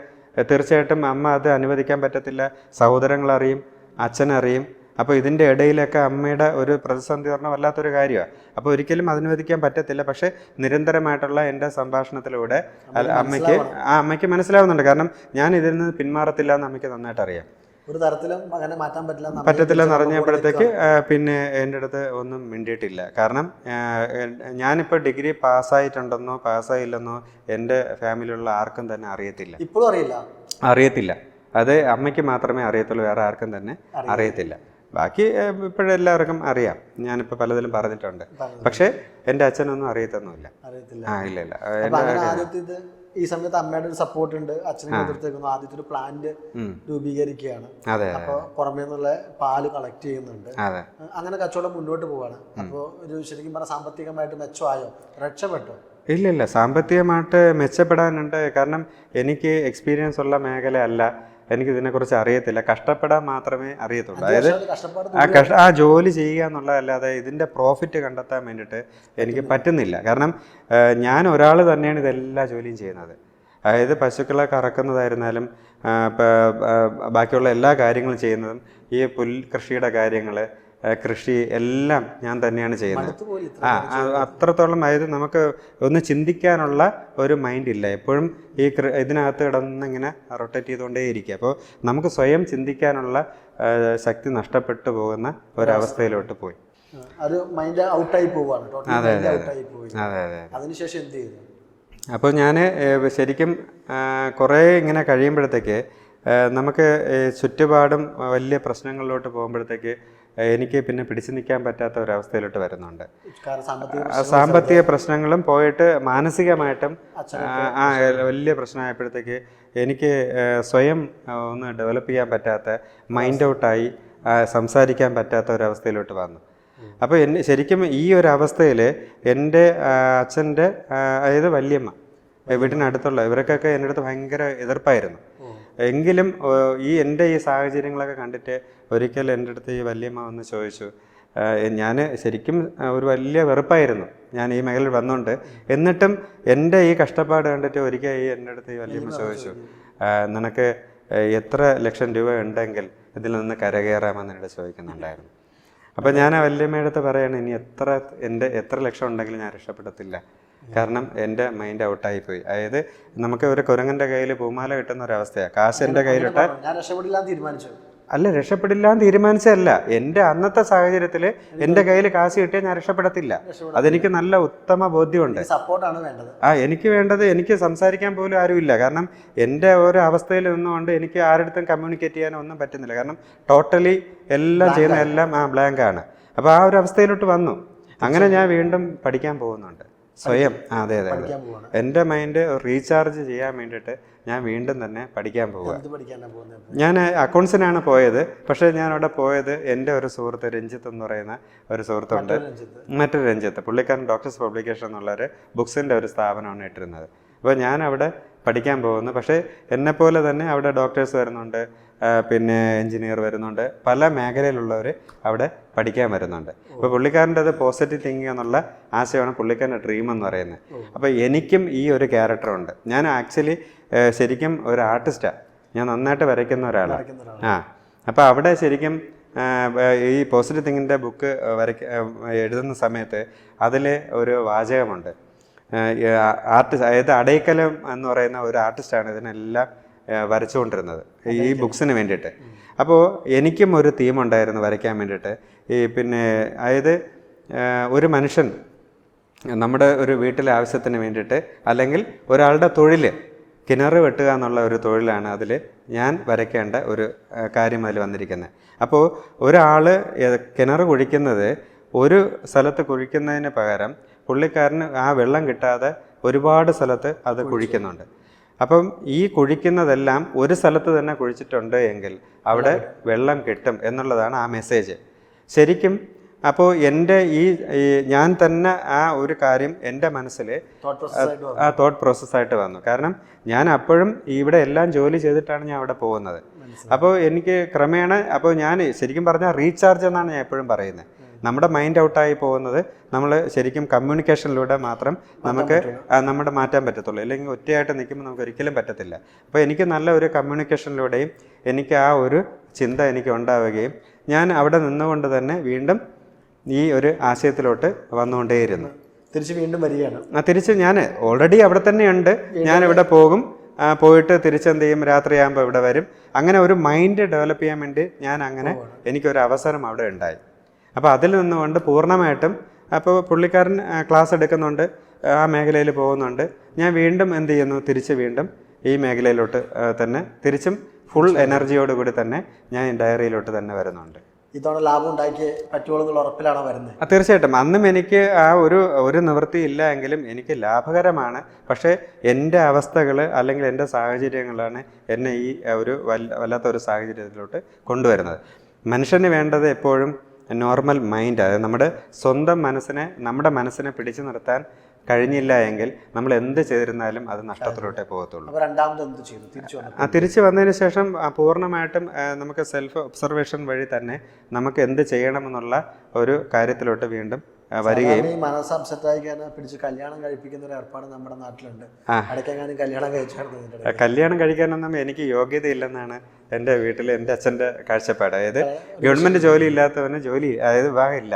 തീർച്ചയായിട്ടും അമ്മ അത് അനുവദിക്കാൻ പറ്റത്തില്ല. സഹോദരങ്ങളറിയും, അച്ഛനറിയും. അപ്പോൾ ഇതിൻ്റെ ഇടയിലൊക്കെ അമ്മയുടെ ഒരു പ്രതിസന്ധി പറഞ്ഞാൽ വല്ലാത്തൊരു കാര്യമാണ്. അപ്പോൾ ഒരിക്കലും അനുവദിക്കാൻ പറ്റത്തില്ല. പക്ഷേ നിരന്തരമായിട്ടുള്ള എൻ്റെ സംഭാഷണത്തിലൂടെ അമ്മയ്ക്ക് മനസ്സിലാവുന്നുണ്ട്. കാരണം ഞാൻ ഇതിൽ നിന്ന് പിന്മാറത്തില്ല എന്ന് അമ്മയ്ക്ക് നന്നായിട്ട് അറിയാം. ഒരു തരത്തിലും അങ്ങനെ മാറ്റാൻ പറ്റത്തില്ല എന്ന് അറിഞ്ഞപ്പോഴത്തേക്ക് പിന്നെ എൻ്റെ അടുത്ത് ഒന്നും മിണ്ടിയിട്ടില്ല. കാരണം ഞാനിപ്പോൾ ഡിഗ്രി പാസ്സായിട്ടുണ്ടെന്നോ പാസ്സായില്ലെന്നോ എൻ്റെ ഫാമിലിയിലുള്ള ആർക്കും തന്നെ അറിയത്തില്ല. ഇപ്പോഴും അറിയത്തില്ല. അത് അമ്മയ്ക്ക് മാത്രമേ അറിയത്തുള്ളൂ, വേറെ ആർക്കും തന്നെ അറിയത്തില്ല. ബാക്കി ഇപ്പോഴെല്ലാവർക്കും അറിയാം, ഞാനിപ്പോൾ പലതിലും പറഞ്ഞിട്ടുണ്ട്. പക്ഷേ എൻ്റെ അച്ഛനൊന്നും അറിയത്തൊന്നുമില്ല. ഇല്ല. ഈ സമയത്ത് അമ്മയുടെ ഒരു സപ്പോർട്ട് ഉണ്ട്, അച്ഛനെ എതിർത്തേക്കുന്നു. ആദ്യത്തെ ഒരു പ്ലാന്റ് രൂപീകരിക്കുകയാണ്. അപ്പോൾ പുറമേ നിന്നുള്ള പാല് കളക്ട് ചെയ്യുന്നുണ്ട്. അങ്ങനെ കച്ചവടം മുന്നോട്ട് പോവാണ്. അപ്പോൾ ഒരു ശരിക്കും പറഞ്ഞാൽ സാമ്പത്തികമായിട്ട് മെച്ചമായോ, രക്ഷപ്പെട്ടോ? ഇല്ല, സാമ്പത്തികമായിട്ട് മെച്ചപ്പെടാനുണ്ട്. കാരണം എനിക്ക് എക്സ്പീരിയൻസ് ഉള്ള മേഖല അല്ല, എനിക്കിതിനെക്കുറിച്ച് അറിയത്തില്ല. കഷ്ടപ്പെടാൻ മാത്രമേ അറിയത്തുള്ളൂ. അതായത് ആ ജോലി ചെയ്യുക എന്നുള്ളതല്ലാതെ ഇതിൻ്റെ പ്രോഫിറ്റ് കണ്ടെത്താൻ വേണ്ടിയിട്ട് എനിക്ക് പറ്റുന്നില്ല. കാരണം ഞാൻ ഒരാൾ തന്നെയാണ് ഇതെല്ലാ ജോലിയും ചെയ്യുന്നത്. അതായത് പശുക്കളെ കറക്കുന്നതായിരുന്നാലും ബാക്കിയുള്ള എല്ലാ കാര്യങ്ങളും ചെയ്യുന്നതും, ഈ കൃഷിയുടെ കാര്യങ്ങൾ, കൃഷി എല്ലാം ഞാൻ തന്നെയാണ് ചെയ്യുന്നത്. അത്രത്തോളം, അതായത് നമുക്ക് ഒന്ന് ചിന്തിക്കാനുള്ള ഒരു മൈൻഡ് ഇല്ല. എപ്പോഴും ഈ ഇതിനകത്ത് കിടന്നിങ്ങനെ റൊട്ടേറ്റ് ചെയ്തുകൊണ്ടേയിരിക്കുക. അപ്പോൾ നമുക്ക് സ്വയം ചിന്തിക്കാനുള്ള ശക്തി നഷ്ടപ്പെട്ടു പോകുന്ന ഒരവസ്ഥയിലോട്ട് പോയി. അതെ. അതിനുശേഷം എന്ത് ചെയ്തു? അപ്പോൾ ഞാൻ ശരിക്കും കുറേ ഇങ്ങനെ കഴിയുമ്പോഴത്തേക്ക് നമുക്ക് ചുറ്റുപാടും വലിയ പ്രശ്നങ്ങളിലോട്ട് പോകുമ്പോഴത്തേക്ക് എനിക്ക് പിന്നെ പിടിച്ചു നിൽക്കാൻ പറ്റാത്ത ഒരവസ്ഥയിലോട്ട് വരുന്നുണ്ട്. സാമ്പത്തിക പ്രശ്നങ്ങളും പോയിട്ട് മാനസികമായിട്ടും വലിയ പ്രശ്നമായപ്പോഴത്തേക്ക് എനിക്ക് സ്വയം ഒന്ന് ഡെവലപ്പ് ചെയ്യാൻ പറ്റാത്ത, മൈൻഡ് ഔട്ടായി സംസാരിക്കാൻ പറ്റാത്ത ഒരവസ്ഥയിലോട്ട് വന്നു. അപ്പോൾ ശരിക്കും ഈ ഒരു അവസ്ഥയിൽ എൻ്റെ അച്ഛൻ്റെ, അതായത് വല്യമ്മ, വീട്ടിനടുത്തുള്ള ഇവർക്കൊക്കെ എൻ്റെ അടുത്ത് ഭയങ്കര എതിർപ്പായിരുന്നു. എങ്കിലും എൻ്റെ ഈ സാഹചര്യങ്ങളൊക്കെ കണ്ടിട്ട് ഒരിക്കൽ എൻ്റെ അടുത്ത് ഈ വല്യമ്മ വന്ന് ചോദിച്ചു. ഞാൻ ശരിക്കും ഒരു വലിയ വെറുപ്പായിരുന്നു ഞാൻ ഈ മേഖലയിൽ വന്നുകൊണ്ട്. എന്നിട്ടും എൻ്റെ ഈ കഷ്ടപ്പാട് കണ്ടിട്ട് ഒരിക്കൽ എൻ്റെ അടുത്ത് ഈ വല്യമ്മ ചോദിച്ചു, നിനക്ക് എത്ര ലക്ഷം രൂപ ഉണ്ടെങ്കിൽ ഇതിൽ നിന്ന് കരകയറാമെന്ന് എന്നോട് ചോദിക്കുന്നുണ്ടായിരുന്നു. അപ്പോൾ ഞാൻ ആ വല്യമ്മയുടെ അടുത്ത് പറയാണ്, ഇനി എത്ര ലക്ഷം ഉണ്ടെങ്കിലും ഞാൻ രക്ഷപ്പെടത്തില്ല. കാരണം എൻ്റെ മൈൻഡ് ഔട്ടായിപ്പോയി. അതായത് നമുക്ക് ഒരു കുരങ്ങൻ്റെ കയ്യിൽ പൂമാല കിട്ടുന്ന ഒരവസ്ഥയാണ്. കാശ് എൻ്റെ കയ്യിലിട്ട് രക്ഷപ്പെടില്ലാന്ന് തീരുമാനിച്ചതല്ല, എൻ്റെ അന്നത്തെ സാഹചര്യത്തിൽ എൻ്റെ കയ്യിൽ കാശ് കിട്ടിയാൽ ഞാൻ രക്ഷപ്പെടത്തില്ല. അതെനിക്ക് നല്ല ഉത്തമ ബോധ്യമുണ്ട്. എനിക്ക് വേണ്ടത്, എനിക്ക് സംസാരിക്കാൻ പോലും ആരുമില്ല. കാരണം എൻ്റെ ഒരു അവസ്ഥയിൽ നിന്നുകൊണ്ട് എനിക്ക് ആരുടെ കമ്മ്യൂണിക്കേറ്റ് ചെയ്യാനോ ഒന്നും പറ്റുന്നില്ല. കാരണം ടോട്ടലി എല്ലാം ചെയ്യുന്ന എല്ലാം ബ്ലാങ്ക് ആണ്. അപ്പോൾ ആ ഒരു അവസ്ഥയിലോട്ട് വന്നു. അങ്ങനെ ഞാൻ വീണ്ടും പഠിക്കാൻ പോകുന്നുണ്ട്. സ്വയം അതെ അതെ അതെ പഠിക്കാൻ പോവാണ്. എൻ്റെ മൈൻഡ് റീചാർജ് ചെയ്യാൻ വേണ്ടിയിട്ട് ഞാൻ വീണ്ടും തന്നെ പഠിക്കാൻ പോവുക. എന്ത് പഠിക്കാനാണ് പോകുന്നത്? ഞാൻ അക്കൗണ്ട്സിനാണ് പോയത്. പക്ഷേ ഞാൻ അവിടെ പോയത് എൻ്റെ ഒരു സുഹൃത്ത് രഞ്ജിത്ത് എന്ന് പറയുന്ന ഒരു സുഹൃത്തുണ്ട്, മറ്റൊരു രഞ്ജിത്ത്. പുള്ളിക്കാരൻ ഡോക്ടേഴ്സ് പബ്ലിക്കേഷൻ എന്നുള്ളൊരു ബുക്സിൻ്റെ ഒരു സ്ഥാപനമാണ് ഇട്ടിരുന്നത്. അപ്പോൾ ഞാൻ അവിടെ പഠിക്കാൻ പോകുന്നു. പക്ഷേ എന്നെപ്പോലെ തന്നെ അവിടെ ഡോക്ടേഴ്സ് വരുന്നുണ്ട്, പിന്നെ എഞ്ചിനീയർ വരുന്നുണ്ട്, പല മേഖലയിലുള്ളവർ അവിടെ പഠിക്കാൻ വരുന്നുണ്ട്. അപ്പോൾ പുള്ളിക്കാരൻ്റെ അത് പോസിറ്റീവ് തിങ്കിങ് എന്നുള്ള ആശയമാണ് പുള്ളിക്കാരൻ്റെ ഡ്രീം എന്ന് പറയുന്നത്. അപ്പോൾ എനിക്കും ഈ ഒരു ക്യാരക്ടറുണ്ട്. ഞാൻ ആക്ച്വലി ശരിക്കും ഒരു ആർട്ടിസ്റ്റാണ്, ഞാൻ നന്നായിട്ട് വരയ്ക്കുന്ന ഒരാളാണ്. അപ്പോൾ അവിടെ ശരിക്കും ഈ പോസിറ്റീവ് തിങ്കിങ്ങിൻ്റെ ബുക്ക് എഴുതുന്ന സമയത്ത് അതിൽ ഒരു വാചകമുണ്ട്. ആർട്ടിസ്റ്റ്, അതായത് അടയ്ക്കലം എന്ന് പറയുന്ന ഒരു ആർട്ടിസ്റ്റാണ് ഇതിനെല്ലാം വരച്ചുകൊണ്ടിരുന്നത് ഈ ബുക്സിന് വേണ്ടിയിട്ട്. അപ്പോൾ എനിക്കും ഒരു തീമുണ്ടായിരുന്നു വരയ്ക്കാൻ വേണ്ടിയിട്ട്. പിന്നെ അതായത് ഒരു മനുഷ്യൻ നമ്മുടെ ഒരു വീട്ടിലെ ആവശ്യത്തിന് വേണ്ടിയിട്ട്, അല്ലെങ്കിൽ ഒരാളുടെ തൊഴിൽ കിണർ വെട്ടുക എന്നുള്ള ഒരു തൊഴിലാണ് അതിൽ ഞാൻ വരയ്ക്കേണ്ട ഒരു കാര്യം അതിൽ വന്നിരിക്കുന്നത്. അപ്പോൾ ഒരാൾ കിണർ കുഴിക്കുന്നത് ഒരു സ്ഥലത്ത് കുഴിക്കുന്നതിന് പകരം പുള്ളിക്കാരന് ആ വെള്ളം കിട്ടാതെ ഒരുപാട് സ്ഥലത്ത് അത് കുഴിക്കുന്നുണ്ട്. അപ്പം ഈ കുഴിക്കുന്നതെല്ലാം ഒരു സ്ഥലത്ത് തന്നെ കുഴിച്ചിട്ടുണ്ട് എങ്കിൽ അവിടെ വെള്ളം കിട്ടും എന്നുള്ളതാണ് ആ മെസ്സേജ് ശരിക്കും. അപ്പോൾ എൻ്റെ ഞാൻ തന്നെ ആ ഒരു കാര്യം എൻ്റെ മനസ്സിൽ ആ തോട്ട് പ്രോസസ്സായിട്ട് വന്നു. കാരണം ഞാൻ അപ്പോഴും ഇവിടെ എല്ലാം ജോലി ചെയ്തിട്ടാണ് ഞാൻ അവിടെ പോകുന്നത്. അപ്പോൾ എനിക്ക് ക്രമേണ, അപ്പോൾ ഞാൻ ശരിക്കും പറഞ്ഞാൽ റീചാർജ് എന്നാണ് ഞാൻ എപ്പോഴും പറയുന്നത്. നമ്മുടെ മൈൻഡ് ഔട്ടായി പോകുന്നത് നമ്മൾ ശരിക്കും കമ്മ്യൂണിക്കേഷനിലൂടെ മാത്രം നമുക്ക് നമ്മുടെ മാറ്റാൻ പറ്റത്തുള്ളൂ. അല്ലെങ്കിൽ ഒറ്റയായിട്ട് നിൽക്കുമ്പോൾ നമുക്ക് ഒരിക്കലും പറ്റത്തില്ല. അപ്പോൾ എനിക്ക് നല്ല ഒരു കമ്മ്യൂണിക്കേഷനിലൂടെയും എനിക്ക് ആ ഒരു ചിന്ത എനിക്ക് ഉണ്ടാവുകയും ഞാൻ അവിടെ നിന്നുകൊണ്ട് തന്നെ വീണ്ടും ഈ ഒരു ആശയത്തിലോട്ട് വന്നുകൊണ്ടേയിരുന്നു. തിരിച്ച് വീണ്ടും വരികയാണ്. തിരിച്ച് ഞാൻ ഓൾറെഡി അവിടെ തന്നെയുണ്ട്. ഞാൻ ഇവിടെ പോകും, പോയിട്ട് തിരിച്ചെന്ത് ചെയ്യും, രാത്രിയാകുമ്പോൾ ഇവിടെ വരും. അങ്ങനെ ഒരു മൈൻഡ് ഡെവലപ്പ് ചെയ്യാൻ വേണ്ടി ഞാൻ അങ്ങനെ എനിക്കൊരു അവസരം അവിടെ ഉണ്ടായി. അപ്പോൾ അതിൽ നിന്നുകൊണ്ട് പൂർണ്ണമായിട്ടും, അപ്പോൾ പുള്ളിക്കാരൻ ക്ലാസ് എടുക്കുന്നുണ്ട്, ആ മേഖലയിൽ പോകുന്നുണ്ട്. ഞാൻ വീണ്ടും എന്ത് ചെയ്യുന്നു, തിരിച്ച് വീണ്ടും ഈ മേഖലയിലോട്ട് തന്നെ തിരിച്ചും ഫുൾ എനർജിയോടുകൂടി തന്നെ ഞാൻ ഡയറിയിലോട്ട് തന്നെ വരുന്നുണ്ട്. ഇതോടെ ലാഭം ഉണ്ടാക്കി പറ്റുള്ളൂ എന്നുള്ള ഉറപ്പിലാണോ വരുന്നത്? തീർച്ചയായിട്ടും. അന്നും എനിക്ക് ആ ഒരു നിവൃത്തി ഇല്ല എങ്കിലും എനിക്ക് ലാഭകരമാണ്. പക്ഷേ എൻ്റെ അവസ്ഥകൾ അല്ലെങ്കിൽ എൻ്റെ സാഹചര്യങ്ങളാണ് എന്നെ ഈ ഒരു വല്ലാത്ത ഒരു സാഹചര്യത്തിലോട്ട് കൊണ്ടുവരുന്നത്. മനുഷ്യന് വേണ്ടത് എപ്പോഴും നോർമൽ മൈൻഡ്, അതായത് നമ്മുടെ സ്വന്തം നമ്മുടെ മനസ്സിനെ പിടിച്ചു നിർത്താൻ കഴിഞ്ഞില്ല എങ്കിൽ നമ്മൾ എന്ത് ചെയ്തിരുന്നാലും അത് നഷ്ടത്തിലോട്ടേ പോകത്തുള്ളൂ. തിരിച്ചു വന്നതിന് ശേഷം പൂർണ്ണമായിട്ടും നമുക്ക് സെൽഫ് ഒബ്സർവേഷൻ വഴി തന്നെ നമുക്ക് എന്ത് ചെയ്യണമെന്നുള്ള ഒരു കാര്യത്തിലോട്ട് വീണ്ടും വരികയും കല്യാണം കഴിപ്പിക്കുന്ന ഒരു ഏർപ്പാട് നമ്മുടെ നാട്ടിലുണ്ട്. കല്യാണം കഴിക്കാനൊന്നും എനിക്ക് യോഗ്യതയില്ലെന്നാണ് എൻ്റെ വീട്ടിൽ എൻ്റെ അച്ഛൻ്റെ കാഴ്ചപ്പാട്. അതായത് ഗവൺമെൻറ് ജോലി ഇല്ലാത്തവന് അതായത് വിവാഹമില്ല.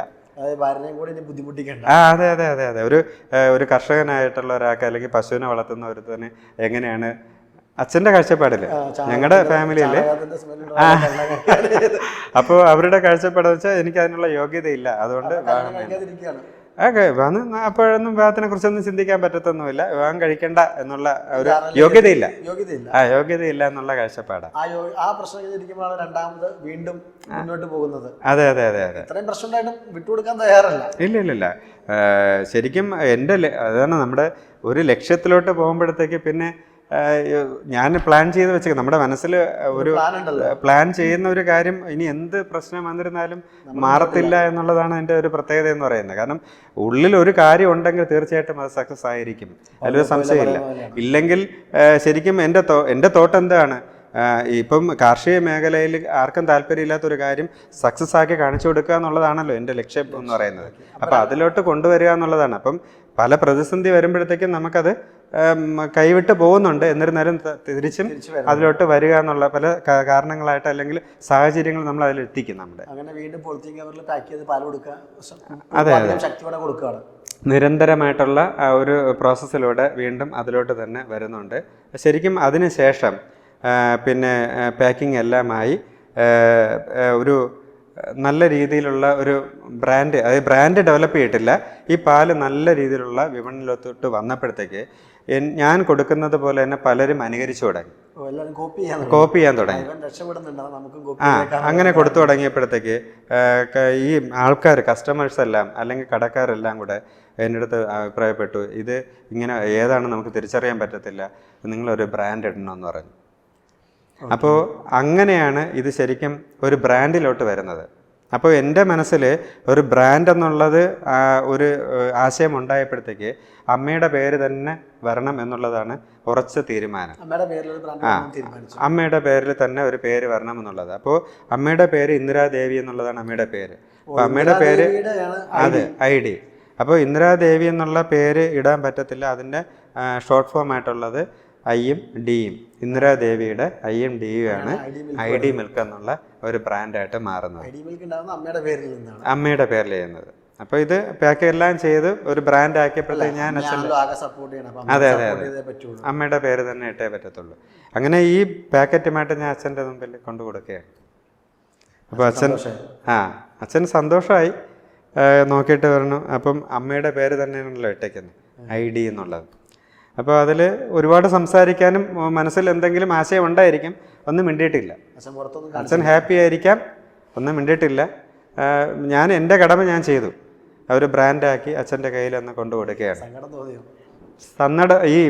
അതെ അതെ അതെ അതെ. ഒരു കർഷകനായിട്ടുള്ള ഒരാൾക്ക് അല്ലെങ്കിൽ പശുവിനെ വളർത്തുന്ന ഒരുത്തന് എങ്ങനെയാണ് അച്ഛൻ്റെ കാഴ്ചപ്പാടില്, ഞങ്ങളുടെ ഫാമിലിയില് അപ്പോൾ അവരുടെ കാഴ്ചപ്പാടെന്ന് വെച്ചാൽ എനിക്ക് അതിനുള്ള യോഗ്യതയില്ല, അതുകൊണ്ട് അപ്പോഴൊന്നും വിവാഹത്തിനെ കുറിച്ചൊന്നും ചിന്തിക്കാൻ പറ്റത്തൊന്നുമില്ല. വിവാഹം കഴിക്കണ്ട എന്നുള്ള ഒരു യോഗ്യതയില്ല എന്നുള്ള കാഴ്ചപ്പാടാണ്. അതെ അതെ അതെ അതെ. ഇല്ല. ശരിക്കും എൻ്റെ അതാണ് നമ്മുടെ ഒരു ലക്ഷ്യത്തിലോട്ട് പോകുമ്പോഴത്തേക്ക് പിന്നെ ഞാൻ പ്ലാൻ ചെയ്ത് വെച്ചേക്കും. നമ്മുടെ മനസ്സിൽ ഒരു പ്ലാൻ ചെയ്യുന്ന ഒരു കാര്യം ഇനി എന്ത് പ്രശ്നം വന്നിരുന്നാലും മാറത്തില്ല എന്നുള്ളതാണ് എൻ്റെ ഒരു പ്രത്യേകത എന്ന് പറയുന്നത്. കാരണം ഉള്ളിൽ ഒരു കാര്യം ഉണ്ടെങ്കിൽ തീർച്ചയായിട്ടും അത് സക്സസ് ആയിരിക്കും, അതിലൊരു സംശയമില്ല. ഇല്ലെങ്കിൽ ശരിക്കും എൻ്റെ തോട്ട് എന്താണ്, ഇപ്പം കാർഷിക മേഖലയിൽ ആർക്കും താല്പര്യമില്ലാത്തൊരു കാര്യം സക്സസ് ആക്കി കാണിച്ചു കൊടുക്കുക എന്നുള്ളതാണല്ലോ എൻ്റെ ലക്ഷ്യം എന്ന് പറയുന്നത്. അപ്പം അതിലോട്ട് കൊണ്ടുവരിക എന്നുള്ളതാണ്. അപ്പം പല പ്രതിസന്ധി വരുമ്പോഴത്തേക്കും നമുക്കത് കൈവിട്ട് പോകുന്നുണ്ട്. എന്നിരുന്നാലും തിരിച്ചും അതിലോട്ട് വരിക എന്നുള്ള പല കാരണങ്ങളായിട്ട് അല്ലെങ്കിൽ സാഹചര്യങ്ങൾ നമ്മൾ അതിലെത്തിക്കും. നമ്മുടെ അതെ നിരന്തരമായിട്ടുള്ള ആ ഒരു പ്രോസസ്സിലൂടെ വീണ്ടും അതിലോട്ട് തന്നെ വരുന്നുണ്ട്. ശരിക്കും അതിന് ശേഷം പിന്നെ പാക്കിംഗ് എല്ലാമായി ഒരു നല്ല രീതിയിലുള്ള ഒരു ബ്രാൻഡ്, അതായത് ബ്രാൻഡ് ഡെവലപ്പ് ചെയ്തിട്ടില്ല. ഈ പാല് നല്ല രീതിയിലുള്ള വിപണിയിലോട്ട് വന്നപ്പോഴത്തേക്ക് ഞാൻ കൊടുക്കുന്നത് പോലെ തന്നെ പലരും അനുകരിച്ചു തുടങ്ങി, കോപ്പി ചെയ്യാൻ തുടങ്ങി. അങ്ങനെ കൊടുത്തു തുടങ്ങിയപ്പോഴത്തേക്ക് ഈ ആൾക്കാർ, കസ്റ്റമേഴ്സ് എല്ലാം അല്ലെങ്കിൽ കടക്കാരെല്ലാം കൂടെ എൻ്റെ അടുത്ത് അഭിപ്രായപ്പെട്ടു, ഇത് ഇങ്ങനെ ഏതാണ് നമുക്ക് തിരിച്ചറിയാൻ പറ്റത്തില്ല, നിങ്ങളൊരു ബ്രാൻഡ് ഇടണമെന്ന് പറഞ്ഞു. അപ്പോൾ അങ്ങനെയാണ് ഇത് ശരിക്കും ഒരു ബ്രാൻഡിലോട്ട് വരുന്നത്. അപ്പോൾ എൻ്റെ മനസ്സിൽ ഒരു ബ്രാൻഡ് എന്നുള്ളത് ഒരു ആശയം ഉണ്ടായപ്പോഴത്തേക്ക് അമ്മയുടെ പേര് തന്നെ വരണം എന്നുള്ളതാണ് ഉറച്ച തീരുമാനം. അമ്മയുടെ പേരിൽ തന്നെ ഒരു പേര് വരണം എന്നുള്ളത്. അപ്പോൾ അമ്മയുടെ പേര് ഇന്ദിരാദേവി എന്നുള്ളതാണ് അമ്മയുടെ പേര്. അപ്പോൾ അമ്മയുടെ പേര് അതെ ID. അപ്പോൾ ഇന്ദിരാദേവി എന്നുള്ള പേര് ഇടാൻ പറ്റത്തില്ല. അതിൻ്റെ ഷോർട്ട് ഫോം ആയിട്ടുള്ളത് ഐയും ഡിയും. ഇന്ദിരാദേവിയുടെ ഐയും ഡിയും ആണ് ID മിൽക്ക് എന്നുള്ള ഒരു ബ്രാൻഡായിട്ട് മാറുന്നത്, അമ്മയുടെ പേരിൽ ചെയ്യുന്നത്. അപ്പോൾ ഇത് പാക്ക് എല്ലാം ചെയ്ത് ഒരു ബ്രാൻഡ് ആക്കിയപ്പോഴത്തേക്ക് ഞാൻ അതെ അതെ അതെ അമ്മയുടെ പേര് തന്നെ ഇട്ടേ പറ്റത്തുള്ളൂ. അങ്ങനെ ഈ പാക്കറ്റുമായിട്ട് ഞാൻ അച്ഛൻ്റെ മുമ്പിൽ കൊണ്ടു കൊടുക്കുകയാണ്. അപ്പോൾ അച്ഛൻ സന്തോഷമായി, നോക്കിയിട്ട് പറഞ്ഞു അപ്പം അമ്മയുടെ പേര് തന്നെയാണല്ലോ ഇട്ടേക്കുന്നത് ID എന്നുള്ളത്. അപ്പോൾ അതിൽ ഒരുപാട് സംസാരിക്കാനും മനസ്സിൽ എന്തെങ്കിലും ആശയം ഉണ്ടായിരിക്കും, ഒന്നും മിണ്ടിയിട്ടില്ല. അച്ഛൻ ഹാപ്പി ആയിരിക്കാം, ഒന്നും മിണ്ടിയിട്ടില്ല. ഞാൻ എൻ്റെ കടമ ഞാൻ ചെയ്തു, ഒരു ബ്രാൻഡാക്കി അച്ഛൻ്റെ കയ്യിൽ ഒന്ന് കൊണ്ടു കൊടുക്കുകയാണ്.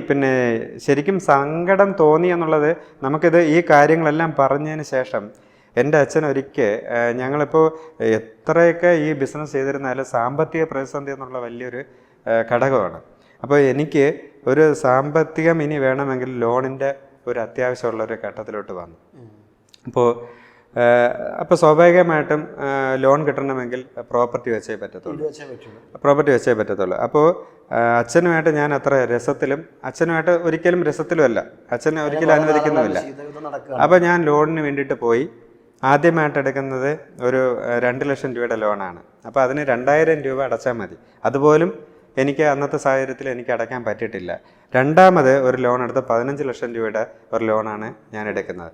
പിന്നെ ശരിക്കും സങ്കടം തോന്നി എന്നുള്ളത് നമുക്കിത് ഈ കാര്യങ്ങളെല്ലാം പറഞ്ഞതിന് ശേഷം എൻ്റെ അച്ഛൻ ഒരിക്കൽ ഞങ്ങളിപ്പോൾ എത്രയൊക്കെ ഈ ബിസിനസ് ചെയ്തിരുന്നാലും സാമ്പത്തിക പ്രതിസന്ധി എന്നുള്ള വലിയൊരു ഘടകമാണ്. അപ്പോൾ എനിക്ക് ഒരു സാമ്പത്തികം ഇനി വേണമെങ്കിൽ ലോണിൻ്റെ ഒരു അത്യാവശ്യമുള്ളൊരു ഘട്ടത്തിലോട്ട് വന്നു. അപ്പോൾ സ്വാഭാവികമായിട്ടും ലോൺ കിട്ടണമെങ്കിൽ പ്രോപ്പർട്ടി വെച്ചേ പറ്റത്തുള്ളൂ. അപ്പോൾ അച്ഛനുമായിട്ട് ഞാൻ അത്ര രസത്തിലും അച്ഛനുമായിട്ട് ഒരിക്കലും രസത്തിലും അല്ല, അച്ഛനെ ഒരിക്കലും അനുവദിക്കുന്നുമില്ല. അപ്പോൾ ഞാൻ ലോണിന് വേണ്ടിയിട്ട് പോയി. ആദ്യമായിട്ട് എടുക്കുന്നത് ഒരു 2 ലക്ഷം രൂപയുടെ ലോണാണ്. അപ്പോൾ അതിന് 2000 രൂപ അടച്ചാൽ മതി. അതുപോലും എനിക്ക് അന്നത്തെ സാഹചര്യത്തിൽ എനിക്ക് അടയ്ക്കാൻ പറ്റിയിട്ടില്ല. രണ്ടാമത് ഒരു ലോൺ എടുത്ത് 15 ലക്ഷം രൂപയുടെ ഒരു ലോണാണ് ഞാൻ എടുക്കുന്നത്.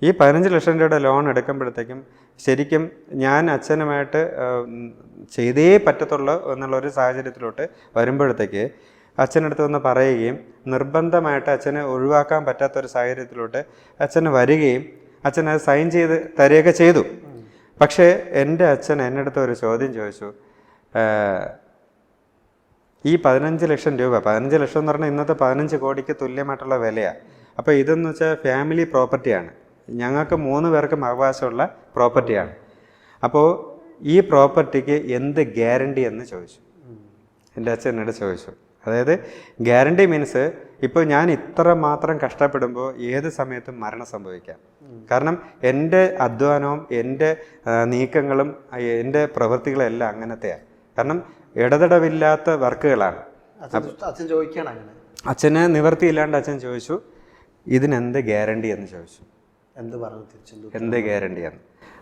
ഈ 15 ലക്ഷം രൂപയുടെ ലോൺ എടുക്കുമ്പോഴത്തേക്കും ശരിക്കും ഞാൻ അച്ഛനുമായിട്ട് ചെയ്തേ പറ്റത്തുള്ളൂ എന്നുള്ളൊരു സാഹചര്യത്തിലോട്ട് വരുമ്പോഴത്തേക്ക് അച്ഛനടുത്ത് വന്ന് പറയുകയും നിർബന്ധമായിട്ട് അച്ഛനെ ഒഴിവാക്കാൻ പറ്റാത്തൊരു സാഹചര്യത്തിലോട്ട് അച്ഛന് വരികയും അച്ഛൻ അത് സൈൻ ചെയ്ത് തരികയൊക്കെ ചെയ്തു. പക്ഷേ എൻ്റെ അച്ഛൻ എൻ്റെ അടുത്ത് ഒരു ചോദ്യം ചോദിച്ചു. ഈ 15 ലക്ഷം രൂപ, 15 ലക്ഷം എന്ന് പറഞ്ഞാൽ ഇന്നത്തെ 15 കോടിക്ക് തുല്യമായിട്ടുള്ള വിലയാണ്. അപ്പോൾ ഇതെന്ന് വെച്ചാൽ ഫാമിലി പ്രോപ്പർട്ടിയാണ്, ഞങ്ങൾക്ക് 3 പേർക്കും അവകാശമുള്ള പ്രോപ്പർട്ടിയാണ്. അപ്പോൾ ഈ പ്രോപ്പർട്ടിക്ക് എന്ത് ഗ്യാരണ്ടി എന്ന് ചോദിച്ചു, എൻ്റെ അച്ഛൻ എന്നോട് ചോദിച്ചു. അതായത് ഗ്യാരണ്ടി മീൻസ് ഇപ്പോൾ ഞാൻ ഇത്ര മാത്രം കഷ്ടപ്പെടുമ്പോൾ ഏത് സമയത്തും മരണം സംഭവിക്കാം. കാരണം എൻ്റെ അധ്വാനവും എൻ്റെ നീക്കങ്ങളും എൻ്റെ പ്രവൃത്തികളും എല്ലാം അങ്ങനത്തെയാണ്. കാരണം ഇടതടവില്ലാത്ത വർക്കുകളാണ്. അച്ഛന് നിവൃത്തിയില്ലാണ്ട് അച്ഛൻ ചോദിച്ചു ഇതിനെന്ത് ഗ്യാരണ്ടി എന്ന് ചോദിച്ചു. എന്ത് ഗ്യാരണ്ടിയാണ്?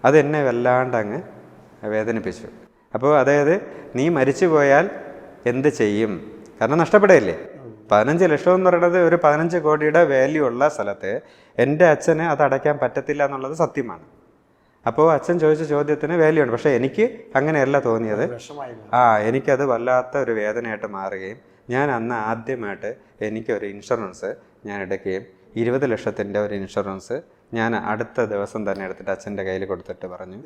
അത് എന്നെ വല്ലാണ്ട് അങ്ങ് വേദനിപ്പിച്ചു. അപ്പോൾ അതായത് നീ മരിച്ചു പോയാൽ എന്ത് ചെയ്യും? കാരണം നഷ്ടപ്പെടുകയില്ലേ. 15 ലക്ഷം എന്ന് പറയുന്നത് ഒരു 15 കോടിയുടെ വാല്യൂ ഉള്ള സ്ഥലത്ത് എൻ്റെ അച്ഛന് അത് അടയ്ക്കാൻ പറ്റത്തില്ല എന്നുള്ളത് സത്യമാണ്. അപ്പോൾ അച്ഛൻ ചോദിച്ച ചോദ്യത്തിന് വാല്യൂ ഉണ്ട്. പക്ഷേ എനിക്ക് അങ്ങനെയല്ല തോന്നിയത്. എനിക്കത് വല്ലാത്ത ഒരു വേദനയായിട്ട് മാറുകയും ഞാൻ അന്ന് ആദ്യമായിട്ട് എനിക്കൊരു ഇൻഷുറൻസ് ഞാൻ എടുക്കുകയും 20 ലക്ഷത്തിൻ്റെ ഒരു ഇൻഷുറൻസ് ഞാൻ അടുത്ത ദിവസം തന്നെ എടുത്തിട്ട് അച്ഛൻ്റെ കയ്യിൽ കൊടുത്തിട്ട് പറഞ്ഞു,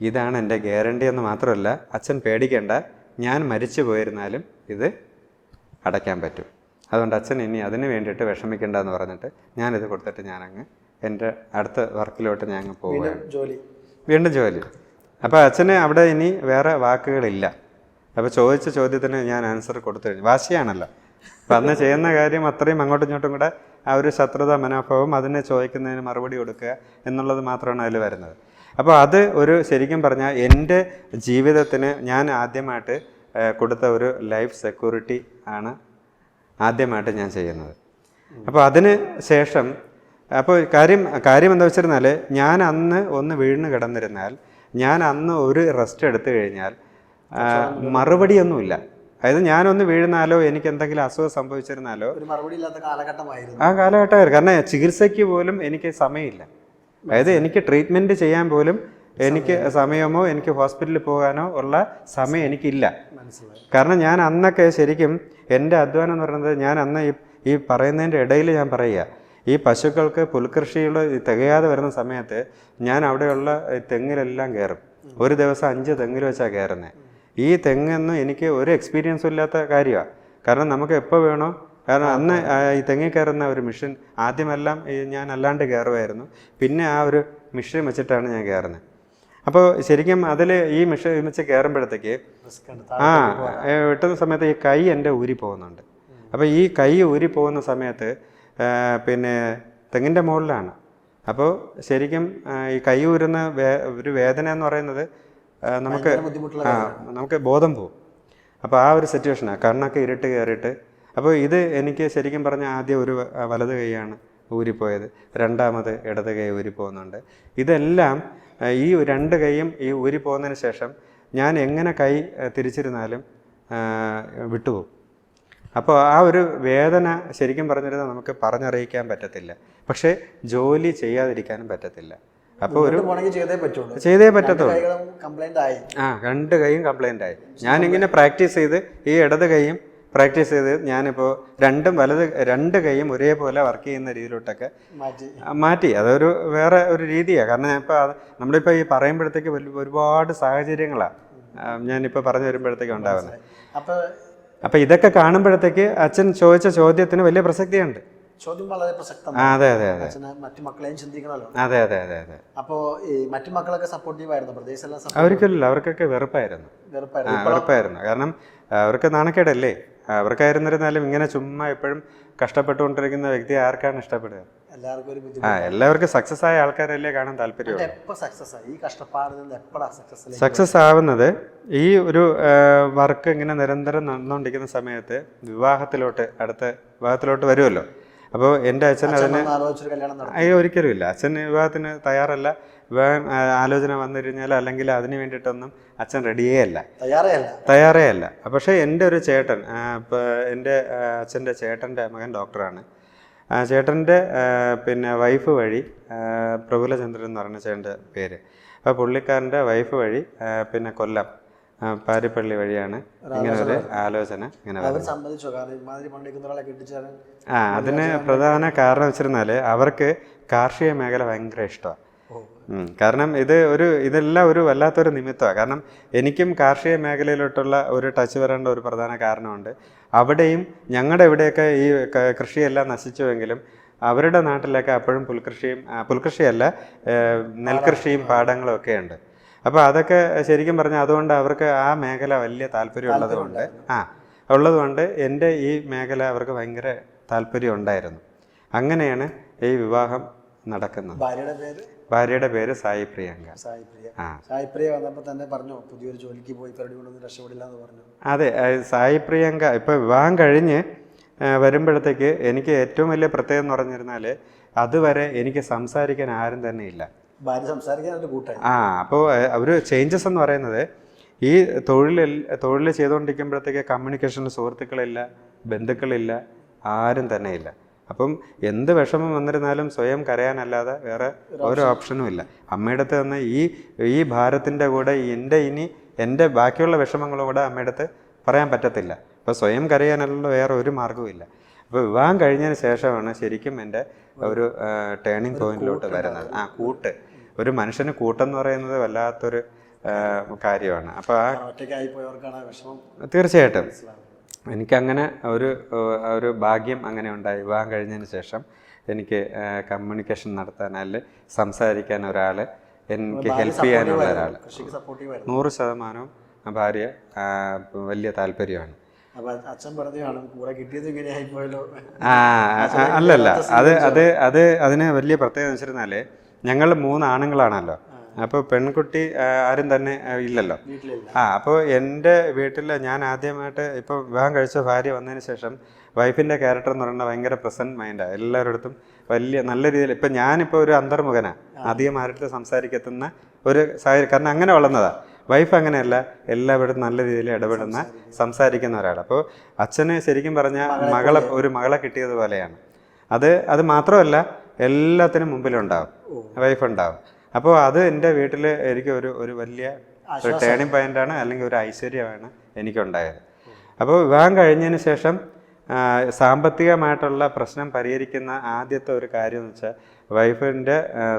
ഇതാണ് എൻ്റെ ഗ്യാരണ്ടി എന്ന് മാത്രമല്ല അച്ഛൻ പേടിക്കേണ്ട, ഞാൻ മരിച്ചു പോയിരുന്നാലും ഇത് അടയ്ക്കാൻ പറ്റും. അതുകൊണ്ട് അച്ഛൻ ഇനി അതിന് വേണ്ടിയിട്ട് വിഷമിക്കേണ്ട എന്ന് പറഞ്ഞിട്ട് ഞാനിത് കൊടുത്തിട്ട് ഞാനങ്ങ് എൻ്റെ അടുത്ത വർക്കിലോട്ട് ഞാൻ അങ്ങ് പോവുകയാണ്. വീണ്ടും ജോലി. അപ്പോൾ അച്ഛന് അവിടെ ഇനി വേറെ വാക്കുകളില്ല. അപ്പോൾ ചോദിച്ച ചോദ്യത്തിന് ഞാൻ ആൻസർ കൊടുത്തു കഴിഞ്ഞു. വാശിയാണല്ലോ. അപ്പം അന്ന് ചെയ്യുന്ന കാര്യം അത്രയും അങ്ങോട്ടും ഇങ്ങോട്ടും കൂടെ ആ ഒരു ശത്രുത മനോഭാവം, അതിനെ ചോദിക്കുന്നതിന് മറുപടി കൊടുക്കുക എന്നുള്ളത് മാത്രമാണ് അതിൽ വരുന്നത്. അപ്പോൾ അത് ഒരു ശരിക്കും പറഞ്ഞാൽ എൻ്റെ ജീവിതത്തിന് ഞാൻ ആദ്യമായിട്ട് കൊടുത്ത ഒരു ലൈഫ് സെക്യൂരിറ്റി ആണ് ആദ്യമായിട്ട് ഞാൻ ചെയ്യുന്നത്. അപ്പോൾ അതിന് ശേഷം അപ്പോൾ കാര്യം എന്താ വെച്ചിരുന്നാൽ ഞാൻ അന്ന് ഒന്ന് വീണ് കിടന്നിരുന്നാൽ, ഞാൻ അന്ന് ഒരു റെസ്റ്റ് എടുത്തു കഴിഞ്ഞാൽ മറുപടിയൊന്നുമില്ല. അതായത് ഞാനൊന്ന് വീഴുന്നാലോ എനിക്ക് എന്തെങ്കിലും അസുഖം സംഭവിച്ചിരുന്നാലോ ആ കാലഘട്ടമായിരുന്നു. കാരണം ചികിത്സയ്ക്ക് പോലും എനിക്ക് സമയമില്ല. അതായത് എനിക്ക് ട്രീറ്റ്മെൻറ്റ് ചെയ്യാൻ പോലും എനിക്ക് സമയമോ എനിക്ക് ഹോസ്പിറ്റലിൽ പോകാനോ ഉള്ള സമയം എനിക്കില്ല. കാരണം ഞാൻ അന്നൊക്കെ ശരിക്കും എൻ്റെ അധ്വാനം എന്ന് പറയുന്നത്, ഞാൻ അന്ന് ഈ പറയുന്നതിൻ്റെ ഇടയിൽ ഞാൻ പറയുക, ഈ പശുക്കൾക്ക് പുൽകൃഷികൾ തികയാതെ വരുന്ന സമയത്ത് ഞാൻ അവിടെയുള്ള തെങ്ങിലെല്ലാം കയറും. ഒരു ദിവസം 5 തെങ്ങിൽ വെച്ചാണ് കയറുന്നത്. ഈ തെങ്ങൊന്നും എനിക്ക് ഒരു എക്സ്പീരിയൻസും ഇല്ലാത്ത കാര്യമാണ്. കാരണം നമുക്ക് എപ്പോൾ വേണോ, കാരണം അന്ന് ഈ തെങ്ങിൽ കയറുന്ന ഒരു മെഷീൻ ആദ്യമെല്ലാം ഞാൻ അല്ലാണ്ട് കയറുമായിരുന്നു. പിന്നെ ആ ഒരു മെഷീൻ വെച്ചിട്ടാണ് ഞാൻ കയറുന്നത്. അപ്പോൾ ശരിക്കും അതിൽ ഈ മെഷീൻ വെച്ച് കയറുമ്പോഴത്തേക്ക് വെട്ടുന്ന സമയത്ത് ഈ കൈ എൻ്റെ ഊരി പോകുന്നുണ്ട്. അപ്പോൾ ഈ കൈ ഊരി പോകുന്ന സമയത്ത് പിന്നെ തെങ്ങിൻ്റെ മുകളിലാണ്. അപ്പോൾ ശരിക്കും ഈ കൈ ഊരുന്ന ഒരു വേദന എന്ന് പറയുന്നത് നമുക്ക് ബോധം പോകും. അപ്പോൾ ആ ഒരു സിറ്റുവേഷനാണ്, കണ്ണൊക്കെ ഇരുട്ട് കയറിയിട്ട്. അപ്പോൾ ഇത് എനിക്ക് ശരിക്കും പറഞ്ഞാൽ ആദ്യം ഒരു വലത് കൈയാണ് ഊരിപ്പോയത്, രണ്ടാമത് ഇടത് കൈ ഊരിപ്പോകുന്നുണ്ട്. ഇതെല്ലാം ഈ രണ്ട് കൈയും ഈ ഊരിപ്പോകുന്നതിന് ശേഷം ഞാൻ എങ്ങനെ കൈ തിരിച്ചിരുന്നാലും വിട്ടുപോകും. അപ്പോൾ ആ ഒരു വേദന ശരിക്കും പറഞ്ഞിരുന്നാൽ നമുക്ക് പറഞ്ഞറിയിക്കാൻ പറ്റത്തില്ല. പക്ഷേ ജോലി ചെയ്യാതിരിക്കാനും പറ്റത്തില്ല. അപ്പോൾ ഒരു ചെയ്തേ പറ്റത്തുള്ളൂ. രണ്ട് കൈയും കംപ്ലൈൻ്റ് ആയി. ഞാനിങ്ങനെ പ്രാക്ടീസ് ചെയ്ത് ഈ ഇടത് കൈയും പ്രാക്ടീസ് ചെയ്ത് ഞാനിപ്പോൾ രണ്ട് കൈയും ഒരേപോലെ വർക്ക് ചെയ്യുന്ന രീതിയിലോട്ടൊക്കെ മാറ്റി. അതൊരു വേറെ ഒരു രീതിയാണ്. കാരണം ഞാനിപ്പോൾ നമ്മളിപ്പോൾ ഈ പറയുമ്പോഴത്തേക്ക് ഒരുപാട് സാഹചര്യങ്ങളാണ് ഞാനിപ്പോൾ പറഞ്ഞു വരുമ്പോഴത്തേക്ക് ഉണ്ടാകുന്നത്. അപ്പോൾ ഇതൊക്കെ കാണുമ്പോഴത്തേക്ക് അച്ഛൻ ചോദിച്ച ചോദ്യത്തിന് വലിയ പ്രസക്തിയുണ്ട്. ചോദ്യം വളരെ പ്രസക്തമാണ്. അതെ അതെ അതെ. മറ്റു മക്കളെയും ചിന്തിക്കണമല്ലോ. അതെ അതെ അതെ അതെ. അപ്പോൾ ഈ മറ്റു മക്കളൊക്കെ സപ്പോർട്ടീവ് ആയിരുന്നു, പ്രദേശമെല്ലാം? അവർക്കില്ല, അവർക്കൊക്കെ വെറുപ്പായിരുന്നു. കാരണം അവർക്ക് നാണക്കേടല്ലേ. അവർക്കായിരുന്നിരുന്നാലും ഇങ്ങനെ ചുമ്മാ എപ്പോഴും കഷ്ടപ്പെട്ടുകൊണ്ടിരിക്കുന്ന വ്യക്തി ആർക്കാണ് ഇഷ്ടപ്പെടുക? എല്ലാവർക്കും സക്സസ് ആയ ആൾക്കാരല്ലേ കാണാൻ താല്പര്യമുള്ളൂ. സക്സസ് ആവുന്നത് ഈ ഒരു വർക്ക് ഇങ്ങനെ നിരന്തരം നടന്നുകൊണ്ടിരിക്കുന്ന സമയത്ത് അടുത്ത വിവാഹത്തിലോട്ട് വരുമല്ലോ. അപ്പോൾ എൻ്റെ അച്ഛൻ അതിന് ഒരിക്കലും ഇല്ല. അച്ഛൻ വിവാഹത്തിന് തയ്യാറല്ല. വിവാഹം ആലോചന വന്നു കഴിഞ്ഞാൽ അല്ലെങ്കിൽ അതിന് വേണ്ടിയിട്ടൊന്നും അച്ഛൻ തയ്യാറേ അല്ല. പക്ഷേ എൻ്റെ ഒരു ചേട്ടൻ, എൻ്റെ അച്ഛൻ്റെ ചേട്ടൻ്റെ മകൻ ഡോക്ടറാണ്. ആ ചേട്ടൻ്റെ പിന്നെ വൈഫ് വഴി, പ്രഫുല്ലചന്ദ്രൻ എന്ന് പറഞ്ഞ ചേട്ടൻ്റെ പേര്. അപ്പോൾ പുള്ളിക്കാരൻ്റെ വൈഫ് വഴി പിന്നെ കൊല്ലം പാരിപ്പള്ളി വഴിയാണ് ഇങ്ങനെ ഒരു ആലോചന ഇങ്ങനെ അതിന് പ്രധാന കാരണം വെച്ചിരുന്നാൽ അവർക്ക് കാർഷിക മേഖല ഭയങ്കര ഇഷ്ടമാണ്. കാരണം ഇതെല്ലാം ഒരു വല്ലാത്തൊരു നിമിത്തമാണ്. കാരണം എനിക്കും കാർഷിക മേഖലയിലോട്ടുള്ള ഒരു ടച്ച് വരേണ്ട ഒരു പ്രധാന കാരണമുണ്ട്. അവിടെയും ഞങ്ങളുടെ ഇവിടെയൊക്കെ ഈ കൃഷിയെല്ലാം നശിച്ചുവെങ്കിലും അവരുടെ നാട്ടിലൊക്കെ അപ്പോഴും പുൽകൃഷിയല്ല നെൽകൃഷിയും പാടങ്ങളും ഒക്കെ ഉണ്ട്. അപ്പോൾ അതൊക്കെ ശരിക്കും പറഞ്ഞാൽ അതുകൊണ്ട് അവർക്ക് ആ മേഖല വലിയ താല്പര്യം ഉള്ളതുകൊണ്ട് എൻ്റെ ഈ മേഖല അവർക്ക് ഭയങ്കര താല്പര്യം ഉണ്ടായിരുന്നു. അങ്ങനെയാണ് ഈ വിവാഹം നടക്കുന്നത്. ഭാര്യയുടെ പേര് സായി പ്രിയങ്ക. അതെ, സായി പ്രിയങ്ക ഇപ്പോൾ വിവാഹം കഴിഞ്ഞ് വരുമ്പോഴത്തേക്ക് എനിക്ക് ഏറ്റവും വലിയ പ്രത്യേകത എന്ന് പറഞ്ഞിരുന്നാൽ അതുവരെ എനിക്ക് സംസാരിക്കാൻ ആരും തന്നെ ഇല്ല. അപ്പോൾ ഒരു ചേഞ്ചസ് എന്ന് പറയുന്നത് ഈ തൊഴിൽ ചെയ്തുകൊണ്ടിരിക്കുമ്പോഴത്തേക്ക് കമ്മ്യൂണിക്കേഷന് സുഹൃത്തുക്കളില്ല, ബന്ധുക്കളില്ല, ആരും തന്നെ ഇല്ല. അപ്പം എന്ത് വിഷമം വന്നിരുന്നാലും സ്വയം കരയാനല്ലാതെ വേറെ ഒരു ഓപ്ഷനും ഇല്ല. അമ്മയുടെ അടുത്ത് നിന്ന് ഈ ഭാരത്തിൻ്റെ കൂടെ എൻ്റെ ബാക്കിയുള്ള വിഷമങ്ങളും കൂടെ അമ്മയുടെ അടുത്ത് പറയാൻ പറ്റത്തില്ല. അപ്പോൾ സ്വയം കരയാനുള്ള വേറെ ഒരു മാർഗ്ഗവും ഇല്ല. അപ്പോൾ വിവാഹം കഴിഞ്ഞതിന് ശേഷമാണ് ശരിക്കും എൻ്റെ ഒരു ടേണിംഗ് പോയിന്റിലോട്ട് വരുന്നത്. ഒരു മനുഷ്യന് കൂട്ടെന്ന് പറയുന്നത് വല്ലാത്തൊരു കാര്യമാണ്. അപ്പോൾ തീർച്ചയായിട്ടും എനിക്കങ്ങനെ ഒരു ഭാഗ്യം അങ്ങനെ ഉണ്ടായി. വിവാഹം കഴിഞ്ഞതിന് ശേഷം എനിക്ക് കമ്മ്യൂണിക്കേഷൻ നടത്താൻ അല്ലെങ്കിൽ സംസാരിക്കാൻ ഒരാൾ, എനിക്ക് ഹെൽപ്പ് ചെയ്യാനുള്ള ഒരാൾ 100% ഭാര്യ വലിയ താല്പര്യമാണ്. അല്ലല്ല, അതിന് വലിയ പ്രത്യേകത വെച്ചിരുന്നാൽ ഞങ്ങൾ 3 ആണുങ്ങളാണല്ലോ. അപ്പോൾ പെൺകുട്ടി ആരും തന്നെ ഇല്ലല്ലോ. അപ്പോൾ എൻ്റെ വീട്ടിൽ ഞാൻ ആദ്യമായിട്ട് ഇപ്പോൾ വിവാഹം കഴിച്ച ഭാര്യ വന്നതിന് ശേഷം വൈഫിൻ്റെ ക്യാരക്ടർ എന്ന് പറയുന്നത് ഭയങ്കര പ്രസൻറ്റ് മൈൻഡാണ്. എല്ലാവരുടെ വലിയ നല്ല രീതിയിൽ. ഇപ്പം ഞാനിപ്പോൾ ഒരു അന്തർമുഖനാണ്, അധികം ആരുടെ സംസാരിക്കത്തുന്ന ഒരു സാഹചര്യം. കാരണം അങ്ങനെ വളർന്നതാണ്. വൈഫ് അങ്ങനെയല്ല, എല്ലാവരും നല്ല രീതിയിൽ ഇടപെടുന്ന സംസാരിക്കുന്ന ഒരാൾ. അപ്പോൾ അച്ഛന് ശരിക്കും പറഞ്ഞാൽ ഒരു മകളെ കിട്ടിയതുപോലെയാണ്. അത് മാത്രമല്ല, എല്ലാത്തിനും മുമ്പിലുണ്ടാവും, വൈഫ് ഉണ്ടാവും. അപ്പോൾ അത് എൻ്റെ വീട്ടിൽ എനിക്ക് ഒരു വലിയ ഒരു ടേണിംഗ് പോയിൻ്റാണ്, അല്ലെങ്കിൽ ഒരു ഐശ്വര്യമാണ് എനിക്കുണ്ടായത്. അപ്പോൾ വിവാഹം കഴിഞ്ഞതിന് ശേഷം സാമ്പത്തികമായിട്ടുള്ള പ്രശ്നം പരിഹരിക്കുന്ന ആദ്യത്തെ ഒരു കാര്യം എന്ന് വെച്ചാൽ വൈഫിൻ്റെ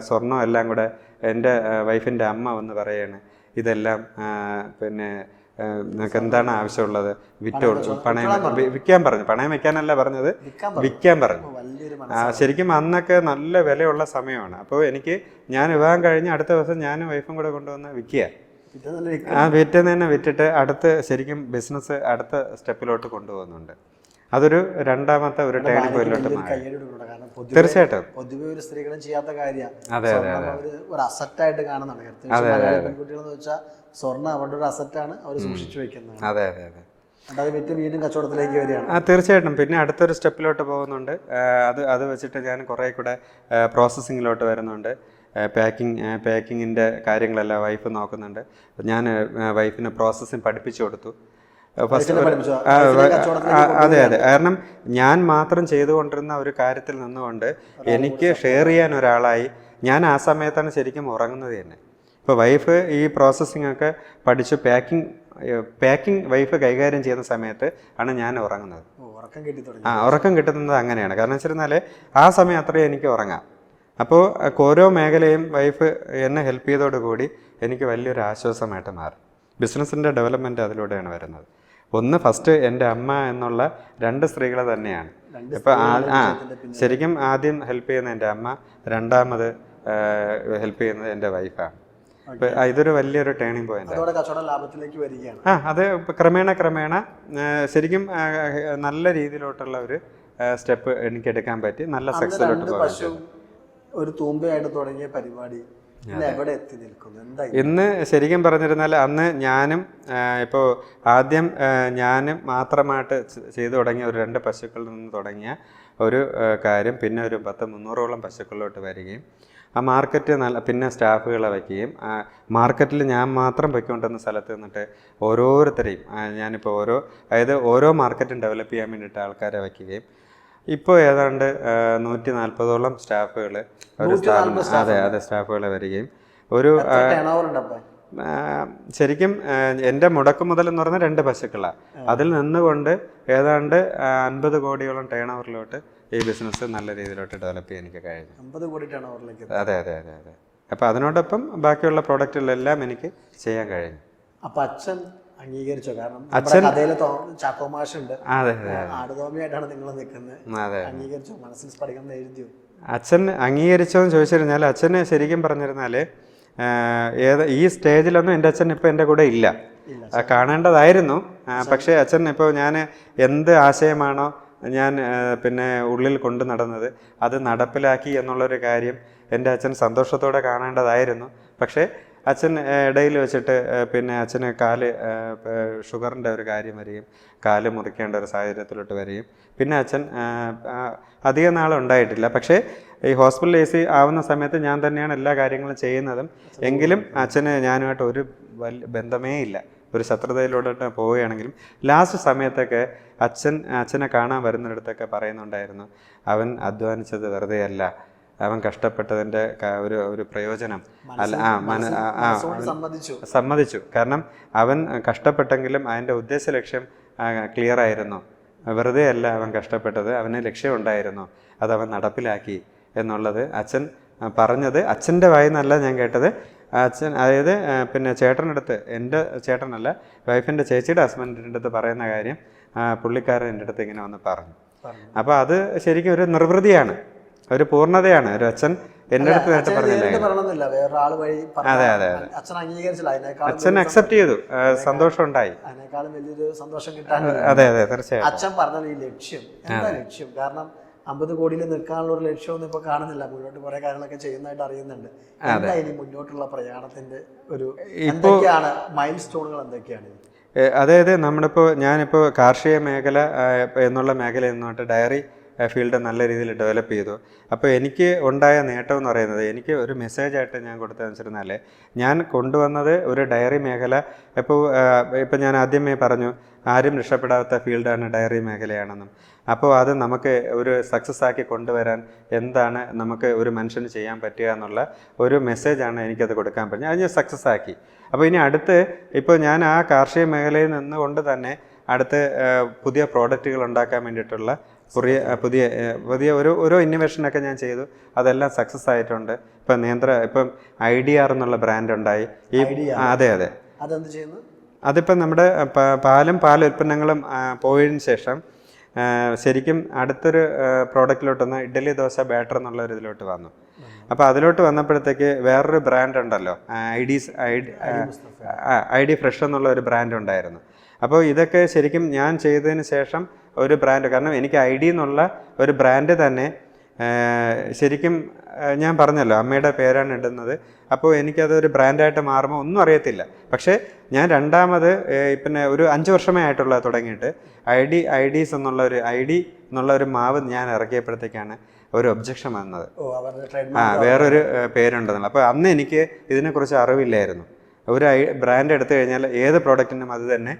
സ്വർണം എല്ലാം കൂടെ എൻ്റെ വൈഫിൻ്റെ അമ്മ വന്ന് പറയാണ്, ഇതെല്ലാം പിന്നെ നിനക്ക് എന്താണ് ആവശ്യമുള്ളത് വിൽക്കാൻ പറഞ്ഞു. പണയം വെക്കാനല്ല പറഞ്ഞത്, വിൽക്കാൻ പറഞ്ഞു. ശരിക്കും അന്നൊക്കെ നല്ല വിലയുള്ള സമയമാണ്. അപ്പോൾ ഞാൻ വിവാഹം കഴിഞ്ഞ് അടുത്ത ദിവസം ഞാനും വൈഫും കൂടെ കൊണ്ടുവന്ന് വിൽക്കുക. വിറ്റെന്ന് തന്നെ വിറ്റിട്ട് ശരിക്കും ബിസിനസ് അടുത്ത സ്റ്റെപ്പിലോട്ട് കൊണ്ടുപോകുന്നുണ്ട്. അതൊരു രണ്ടാമത്തെ ഒരു ടേണിംഗ് പോയിന്റിലോട്ട് മാറി. തീർച്ചയായിട്ടും പൊതുവെ ഒരു സ്ത്രീകളും ചെയ്യാത്ത കാര്യമാണ്. അതെ അതെ അതെ, ഒരു അസറ്റായിട്ട് കാണുന്നുണ്ട്. പെൺകുട്ടികൾ എന്ന് വെച്ചാൽ സ്വർണ്ണം അവരുടെ ഒരു അസറ്റാണ്, അവർ സൂക്ഷിച്ചു വെക്കുന്നത്. അതെ അതെ അതെ, അത് വിറ്റ് വീണ്ടും കച്ചവടത്തിലേക്ക് വരികയാണ്. തീർച്ചയായിട്ടും. പിന്നെ അടുത്തൊരു സ്റ്റെപ്പിലോട്ട് പോകുന്നുണ്ട്. അത് വെച്ചിട്ട് ഞാൻ കുറേ കൂടെ പ്രോസസ്സിങ്ങിലോട്ട് വരുന്നുണ്ട്. പാക്കിങ്ങിൻ്റെ കാര്യങ്ങളെല്ലാം വൈഫ് നോക്കുന്നുണ്ട്. ഞാൻ വൈഫിന് പ്രോസസ്സിങ് പഠിപ്പിച്ചു കൊടുത്തു. അതെ അതെ, കാരണം ഞാൻ മാത്രം ചെയ്തുകൊണ്ടിരുന്ന ഒരു കാര്യത്തിൽ നിന്നുകൊണ്ട് എനിക്ക് ഷെയർ ചെയ്യാൻ ഒരാളായി. ഞാൻ ആ സമയത്താണ് ശരിക്കും ഉറങ്ങുന്നത് തന്നെ. ഇപ്പോൾ വൈഫ് ഈ പ്രോസസ്സിംഗ് ഒക്കെ പഠിച്ചു പാക്കിംഗ് വൈഫ് കൈകാര്യം ചെയ്യുന്ന സമയത്ത് ആണ് ഞാൻ ഉറങ്ങുന്നത്. ഉറക്കം കിട്ടുന്നത് അങ്ങനെയാണ്. കാരണം വെച്ചിരുന്നാൽ ആ സമയം അത്രയും എനിക്ക് ഉറങ്ങാം. അപ്പോൾ ഓരോ മേഖലയും വൈഫ് എന്നെ ഹെൽപ്പ് ചെയ്തതോടുകൂടി എനിക്ക് വലിയൊരു ആശ്വാസമായിട്ട് മാറി. ബിസിനസ്സിൻ്റെ ഡെവലപ്മെൻറ്റ് അതിലൂടെയാണ് വരുന്നത്. ഒന്ന് ഫസ്റ്റ് എൻ്റെ അമ്മ എന്നുള്ള രണ്ട് സ്ത്രീകൾ തന്നെയാണ്. ഇപ്പോൾ ശരിക്കും ആദ്യം ഹെൽപ്പ് ചെയ്യുന്ന എൻ്റെ അമ്മ, രണ്ടാമത് ഹെൽപ്പ് ചെയ്യുന്നത് എൻ്റെ വൈഫാണ്. അപ്പോൾ ഇതൊരു വലിയൊരു ടേണിംഗ് പോയിന്റ്. അത് ക്രമേണ ശരിക്കും നല്ല രീതിയിലോട്ടുള്ള ഒരു സ്റ്റെപ്പ് എനിക്ക് എടുക്കാൻ പറ്റി. നല്ല സക്സസിലോട്ട് പോകാൻ. ഒരു തൂമ്പയായിട്ട് തുടങ്ങിയ പരിപാടി ഇന്ന് ശരിക്കും പറഞ്ഞിരുന്നാൽ അന്ന് ഞാനും ഇപ്പോൾ ആദ്യം ഞാനും മാത്രമായിട്ട് ചെയ്തു തുടങ്ങിയ ഒരു 2 പശുക്കളിൽ നിന്ന് തുടങ്ങിയ ഒരു കാര്യം പിന്നെ ഒരു 100-300ഓളം പശുക്കളിലോട്ട് വരികയും ആ മാർക്കറ്റ് പിന്നെ സ്റ്റാഫുകളെ വയ്ക്കുകയും മാർക്കറ്റിൽ ഞാൻ മാത്രം പൊയ്ക്കൊണ്ടിരുന്ന സ്ഥലത്ത് നിന്നിട്ട് ഓരോരുത്തരെയും ഞാനിപ്പോൾ ഓരോ മാർക്കറ്റും ഡെവലപ്പ് ചെയ്യാൻ വേണ്ടിയിട്ട് ആൾക്കാരെ വയ്ക്കുകയും ഇപ്പോൾ ഏതാണ്ട് 140ഓളം സ്റ്റാഫുകൾ ഒരു സ്ഥാപനം സ്റ്റാഫുകൾ വരികയും ശരിക്കും എൻ്റെ മുടക്ക് മുതൽ എന്ന് പറഞ്ഞാൽ 2 പശുക്കളാണ്. അതിൽ നിന്നുകൊണ്ട് ഏതാണ്ട് 50 കോടിയോളം ടേൺ ഓവറിലോട്ട് ഈ ബിസിനസ് നല്ല രീതിയിലോട്ട് ഡെവലപ്പ് ചെയ്യാൻ എനിക്ക് കഴിഞ്ഞു. 50 കോടി ടേൺ ഓവറിലേക്ക്. അതെ അതെ അതെ അതെ. അപ്പോൾ അതിനോടൊപ്പം ബാക്കിയുള്ള പ്രോഡക്റ്റുകളെല്ലാം എനിക്ക് ചെയ്യാൻ കഴിഞ്ഞു. അപ്പോൾ അച്ഛൻ അംഗീകരിച്ചോ? കാരണം ചാക്കോ മാഷുണ്ട്, ആടുതോമയായിട്ടാണ് നിങ്ങൾ നിൽക്കുന്നത്. അംഗീകരിച്ചോ? മനസ്സിൽ സ്ഫടികം എഴുതിയോ? അച്ഛൻ അംഗീകരിച്ചോ എന്ന് ചോദിച്ചിരുന്നാൽ അച്ഛന് ശരിക്കും പറഞ്ഞിരുന്നാൽ ഈ സ്റ്റേജിലൊന്നും എൻ്റെ അച്ഛൻ ഇപ്പോൾ എൻ്റെ കൂടെ ഇല്ല. കാണേണ്ടതായിരുന്നു. പക്ഷേ അച്ഛൻ ഇപ്പോൾ ഞാൻ എന്ത് ആശയമാണോ ഞാൻ പിന്നെ ഉള്ളിൽ കൊണ്ടു നടന്നത് അത് നടപ്പിലാക്കി എന്നുള്ളൊരു കാര്യം എൻ്റെ അച്ഛൻ സന്തോഷത്തോടെ കാണേണ്ടതായിരുന്നു. പക്ഷേ അച്ഛൻ ഇടയിൽ വെച്ചിട്ട് പിന്നെ അച്ഛന് ഷുഗറിൻ്റെ ഒരു കാര്യം വരികയും കാല് മുറിക്കേണ്ട ഒരു സാഹചര്യത്തിലോട്ട് വരികയും പിന്നെ അച്ഛൻ അധിക നാളുണ്ടായിട്ടില്ല. പക്ഷേ ഈ ഹോസ്പിറ്റൽ AC ആവുന്ന സമയത്ത് ഞാൻ തന്നെയാണ് എല്ലാ കാര്യങ്ങളും ചെയ്യുന്നതും. എങ്കിലും അച്ഛന് ഞാനുമായിട്ട് ഒരു ബന്ധമേ ഇല്ല. ഒരു ശത്രുതയിലൂടെ പോവുകയാണെങ്കിലും ലാസ്റ്റ് സമയത്തൊക്കെ അച്ഛനെ കാണാൻ വരുന്നിടത്തൊക്കെ പറയുന്നുണ്ടായിരുന്നു, അവൻ അധ്വാനിച്ചത് വെറുതെ അല്ല, അവൻ കഷ്ടപ്പെട്ടതിൻ്റെ ഒരു പ്രയോജനം സമ്മതിച്ചു. കാരണം അവൻ കഷ്ടപ്പെട്ടെങ്കിലും അതിൻ്റെ ഉദ്ദേശ ലക്ഷ്യം ക്ലിയർ ആയിരുന്നു. വെറുതെ അല്ല അവൻ കഷ്ടപ്പെട്ടത്, അവന് ലക്ഷ്യമുണ്ടായിരുന്നു, അതവൻ നടപ്പിലാക്കി എന്നുള്ളത് അച്ഛൻ പറഞ്ഞത് അച്ഛൻ്റെ വായിൽ നിന്നല്ല ഞാൻ കേട്ടത്. അച്ഛൻ അതായത് പിന്നെ ചേട്ടനടുത്ത്, എൻ്റെ ചേട്ടനല്ല വൈഫിൻ്റെ ചേച്ചിയുടെ ഹസ്ബൻഡിൻ്റെ അടുത്ത് പറയുന്ന കാര്യം പുള്ളിക്കാരൻ എൻ്റെ അടുത്ത് ഇങ്ങനെ വന്ന് പറഞ്ഞു. അപ്പോൾ അത് ശരിക്കും ഒരു നിർവൃതിയാണ്, ഒരു പൂർണ്ണതയാണ്. ഒരു അച്ഛൻ എൻ്റെ അടുത്ത് നേരത്തെ പറഞ്ഞില്ല. അതെ അതെ അതെ, അച്ഛൻ അക്സെപ്റ്റ് ചെയ്തു, സന്തോഷം ഉണ്ടായി. അതെ അതെ തീർച്ചയായും. അച്ഛൻ പറഞ്ഞ ഈ ലക്ഷ്യം എന്താ ലക്ഷ്യം? കാരണം 50 കോടിയിൽ നിൽക്കാനുള്ള ഒരു ലക്ഷ്യമൊന്നും ഇപ്പൊ കാണുന്നില്ല. മുന്നോട്ട് കുറെ കാര്യങ്ങളൊക്കെ ചെയ്യുന്നതായിട്ട് അറിയുന്നുണ്ട്. എന്താ ഇനി മുന്നോട്ടുള്ള പ്രയാണത്തിന്റെ ഒരു എന്തൊക്കെയാണ് മൈൽ സ്റ്റോണുകൾ എന്തൊക്കെയാണ്? അതായത് ഞാനിപ്പോൾ കാർഷിക മേഖല എന്നുള്ള മേഖലയിൽ നിന്നോട്ട് ഡയറി ഫീൽഡ് നല്ല രീതിയിൽ ഡെവലപ്പ് ചെയ്തു. അപ്പോൾ എനിക്ക് ഉണ്ടായ നേട്ടം എന്ന് പറയുന്നത്, എനിക്ക് ഒരു മെസ്സേജായിട്ട് ഞാൻ കൊടുത്തതെന്ന് വെച്ചിരുന്നാൽ, ഞാൻ കൊണ്ടുവന്നത് ഒരു ഡയറി മേഖല. ഇപ്പോൾ ഞാൻ ആദ്യമേ പറഞ്ഞു ആരും രക്ഷപ്പെടാത്ത ഫീൽഡാണ് ഡയറി മേഖലയാണെന്നും. അപ്പോൾ അത് നമുക്ക് ഒരു സക്സസ് ആക്കി കൊണ്ടുവരാൻ എന്താണ് നമുക്ക് ഒരു മനുഷ്യന് ചെയ്യാൻ പറ്റുക എന്നുള്ള ഒരു മെസ്സേജാണ് എനിക്കത് കൊടുക്കാൻ പറ്റുന്നത്. അത് ഞാൻ സക്സസ് ആക്കി. അപ്പോൾ ഇനി ഇപ്പോൾ ഞാൻ ആ കാർഷിക മേഖലയിൽ നിന്നുകൊണ്ട് തന്നെ അടുത്ത് പുതിയ പ്രോഡക്റ്റുകൾ ഉണ്ടാക്കാൻ വേണ്ടിയിട്ടുള്ള പുതിയ ഓരോ ഇന്നോവേഷനൊക്കെ ഞാൻ ചെയ്തു. അതെല്ലാം സക്സസ് ആയിട്ടുണ്ട്. ഇപ്പം IDR എന്നുള്ള ബ്രാൻഡ് ഉണ്ടായി. അതെ അതെ, അതിപ്പം നമ്മുടെ പാലും പാലുൽപ്പന്നങ്ങളും പോയതിന് ശേഷം ശരിക്കും അടുത്തൊരു പ്രോഡക്റ്റിലോട്ട് വന്ന ഇഡ്ഡലി ദോശ ബാറ്റർ എന്നുള്ള ഒരു ഇതിലോട്ട് വന്നു. അപ്പോൾ അതിലോട്ട് വന്നപ്പോഴത്തേക്ക് വേറൊരു ബ്രാൻഡ് ഉണ്ടല്ലോ, ഐ ഡി ഫ്രഷ് എന്നുള്ള ഒരു ബ്രാൻഡ് ഉണ്ടായിരുന്നു. അപ്പോൾ ഇതൊക്കെ ശരിക്കും ഞാൻ ചെയ്തതിന് ശേഷം ഒരു ബ്രാൻഡ്, കാരണം എനിക്ക് ഐ ഡി എന്നുള്ള ഒരു ബ്രാൻഡ് തന്നെ ശരിക്കും ഞാൻ പറഞ്ഞല്ലോ അമ്മയുടെ പേരാണ് ഇടുന്നത്. അപ്പോൾ എനിക്കതൊരു ബ്രാൻഡായിട്ട് മാറുമ്പോൾ ഒന്നും അറിയത്തില്ല. പക്ഷേ ഞാൻ രണ്ടാമത് പിന്നെ ഒരു 5 വർഷമേ ആയിട്ടുള്ള തുടങ്ങിയിട്ട് ഐ ഡീസ് എന്നുള്ള ഒരു മാവ് ഞാൻ ഇറക്കിയപ്പോഴത്തേക്കാണ് ഒരു ഒബ്ജക്ഷൻ വന്നത്. വേറൊരു പേരുണ്ടെന്നുള്ള. അപ്പോൾ അന്ന് എനിക്ക് ഇതിനെക്കുറിച്ച് അറിവില്ലായിരുന്നു. ഒരു ബ്രാൻഡ് എടുത്തു കഴിഞ്ഞാൽ ഏത് പ്രോഡക്റ്റിനും അത് തന്നെ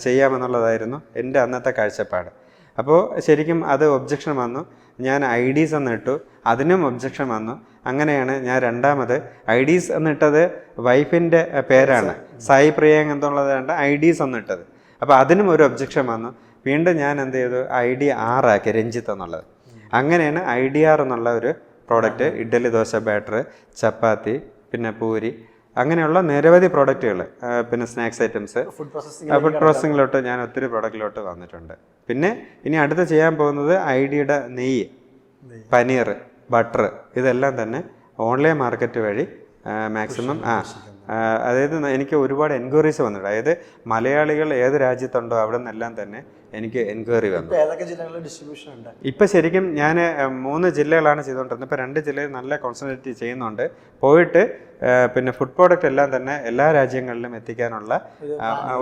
ചെയ്യാമെന്നുള്ളതായിരുന്നു എൻ്റെ അന്നത്തെ കാഴ്ചപ്പാട്. അപ്പോൾ ശരിക്കും അത് ഒബ്ജക്ഷൻ വന്നു. ഞാൻ ഐ ഡീസ് എന്നിട്ടു, അതിനും ഒബ്ജക്ഷൻ വന്നു. അങ്ങനെയാണ് ഞാൻ രണ്ടാമത് ഐ ഡീസ് എന്നിട്ടത് വൈഫിൻ്റെ പേരാണ്, സായി പ്രിയങ് എന്നുള്ളതാണ് ഐ ഡീസ് എന്നിട്ടത്. അപ്പോൾ അതിനും ഒരു ഒബ്ജക്ഷൻ വന്നു. വീണ്ടും ഞാൻ എന്ത് ചെയ്തു, IDR ആക്കി, രഞ്ജിത്ത് എന്നുള്ളത്. അങ്ങനെയാണ് IDR എന്നുള്ള ഒരു പ്രോഡക്റ്റ്, ഇഡ്ഡലി ദോശ ബാറ്റർ, ചപ്പാത്തി, പിന്നെ പൂരി, അങ്ങനെയുള്ള നിരവധി പ്രോഡക്റ്റുകൾ, പിന്നെ സ്നാക്സ് ഐറ്റംസ്, ഫുഡ് പ്രോസസ്സിങ്ങിലോട്ട് ഞാൻ ഒത്തിരി പ്രോഡക്റ്റിലോട്ട് വന്നിട്ടുണ്ട്. പിന്നെ ഇനി അടുത്ത് ചെയ്യാൻ പോകുന്നത് ഐഡിയുടെ നെയ്യ്, പനീർ, ബട്ടർ, ഇതെല്ലാം തന്നെ ഓൺലൈൻ മാർക്കറ്റ് വഴി മാക്സിമം അതായത് എനിക്ക് ഒരുപാട് എൻക്വയറീസ് വന്നിട്ടുണ്ട്. അതായത് മലയാളികൾ ഏത് രാജ്യത്തുണ്ടോ അവിടെ നിന്നെല്ലാം തന്നെ എനിക്ക് എൻക്വയറി വന്നു. ഇപ്പം ശരിക്കും ഞാൻ 3 ജില്ലകളാണ് ചെയ്തുകൊണ്ടിരുന്നത്. ഇപ്പോൾ 2 ജില്ലയിൽ നല്ല കോൺസെൻട്രേറ്റ് ചെയ്യുന്നുണ്ട്. പോയിട്ട് പിന്നെ ഫുഡ് പ്രോഡക്റ്റ് എല്ലാം തന്നെ എല്ലാ രാജ്യങ്ങളിലും എത്തിക്കാനുള്ള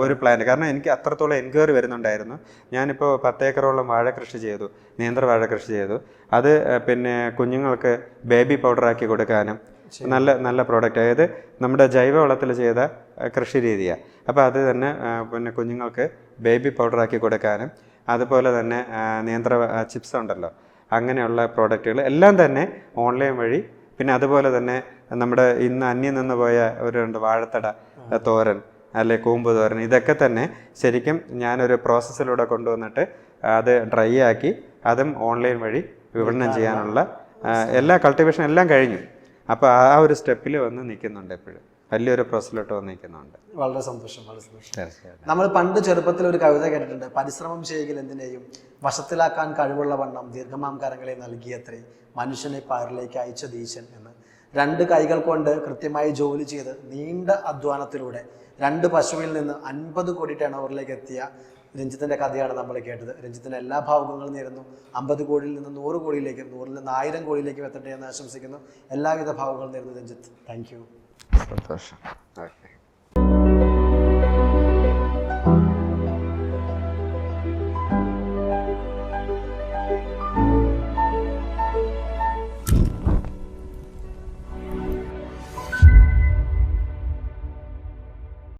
ഒരു പ്ലാൻ. കാരണം എനിക്ക് അത്രത്തോളം എൻക്വയറി വരുന്നുണ്ടായിരുന്നു. ഞാനിപ്പോൾ 10 ഏക്കറോളം വാഴ കൃഷി ചെയ്തു, നേന്ത്രവാഴ കൃഷി ചെയ്തു. അത് പിന്നെ കുഞ്ഞുങ്ങൾക്ക് ബേബി പൗഡറാക്കി കൊടുക്കാനും നല്ല പ്രോഡക്റ്റ്, അതായത് നമ്മുടെ ജൈവവളത്തിൽ ചെയ്ത കൃഷി രീതിയാണ്. അപ്പോൾ അത് തന്നെ പിന്നെ കുഞ്ഞുങ്ങൾക്ക് ബേബി പൗഡറാക്കി കൊടുക്കാനും, അതുപോലെ തന്നെ നേന്ത്ര ചിപ്സ് ഉണ്ടല്ലോ, അങ്ങനെയുള്ള പ്രോഡക്റ്റുകൾ എല്ലാം തന്നെ ഓൺലൈൻ വഴി. പിന്നെ അതുപോലെ തന്നെ നമ്മുടെ ഇന്ന് അന്യം നിന്ന് പോയ ഒരു വാഴത്തട തോരൻ, അല്ലെ കൂമ്പ് തോരൻ, ഇതൊക്കെ തന്നെ ശരിക്കും ഞാനൊരു പ്രോസസ്സിലൂടെ കൊണ്ടുവന്നിട്ട് അത് ഡ്രൈ ആക്കി അതും ഓൺലൈൻ വഴി വിപണനം ചെയ്യാനുള്ള എല്ലാ കൾട്ടിവേഷൻ എല്ലാം കഴിഞ്ഞു. അപ്പോൾ ആ ഒരു സ്റ്റെപ്പിൽ വന്ന് നിൽക്കുന്നുണ്ട്, എപ്പോഴും വലിയൊരു പ്രോസസ്സിലോട്ട് വന്ന് നിൽക്കുന്നുണ്ട്. വളരെ സന്തോഷം, വളരെ സന്തോഷം. നമ്മൾ പണ്ട് ചെറുപ്പത്തിൽ ഒരു കവിത കേട്ടിട്ടുണ്ട്, പരിശ്രമം ചെയ്യുക എന്തിനേയും വശത്തിലാക്കാൻ കഴിവുള്ള വണ്ണം ദീർഘമാം കരങ്ങളെ നൽകിയത്രേ മനുഷ്യനെ പാറിലേക്ക് അയച്ച ദീശൻ എന്ന്. 2 കൈകൾ കൊണ്ട് കൃത്യമായി ജോലി ചെയ്ത് നീണ്ട അധ്വാനത്തിലൂടെ 2 പശുവിൽ നിന്ന് 50 കോടി ടേൺ ഓവറിലേക്ക് എത്തിയ രഞ്ജിത്തിൻ്റെ കഥയാണ് നമ്മൾ കേട്ടത്. രഞ്ജിത്തിന് എല്ലാ ഭാവുകങ്ങളും നേരുന്നു. 50 കോടിയിൽ നിന്ന് 100 കോടിയിലേക്കും 100-ൽ നിന്ന് 1000 കോടിയിലേക്കും എത്തട്ടെ എന്ന് ആശംസിക്കുന്നു. എല്ലാവിധ ഭാവുകളും നേരുന്നു രഞ്ജിത്ത്. Thank you. സന്തോഷം. ഓക്കെ.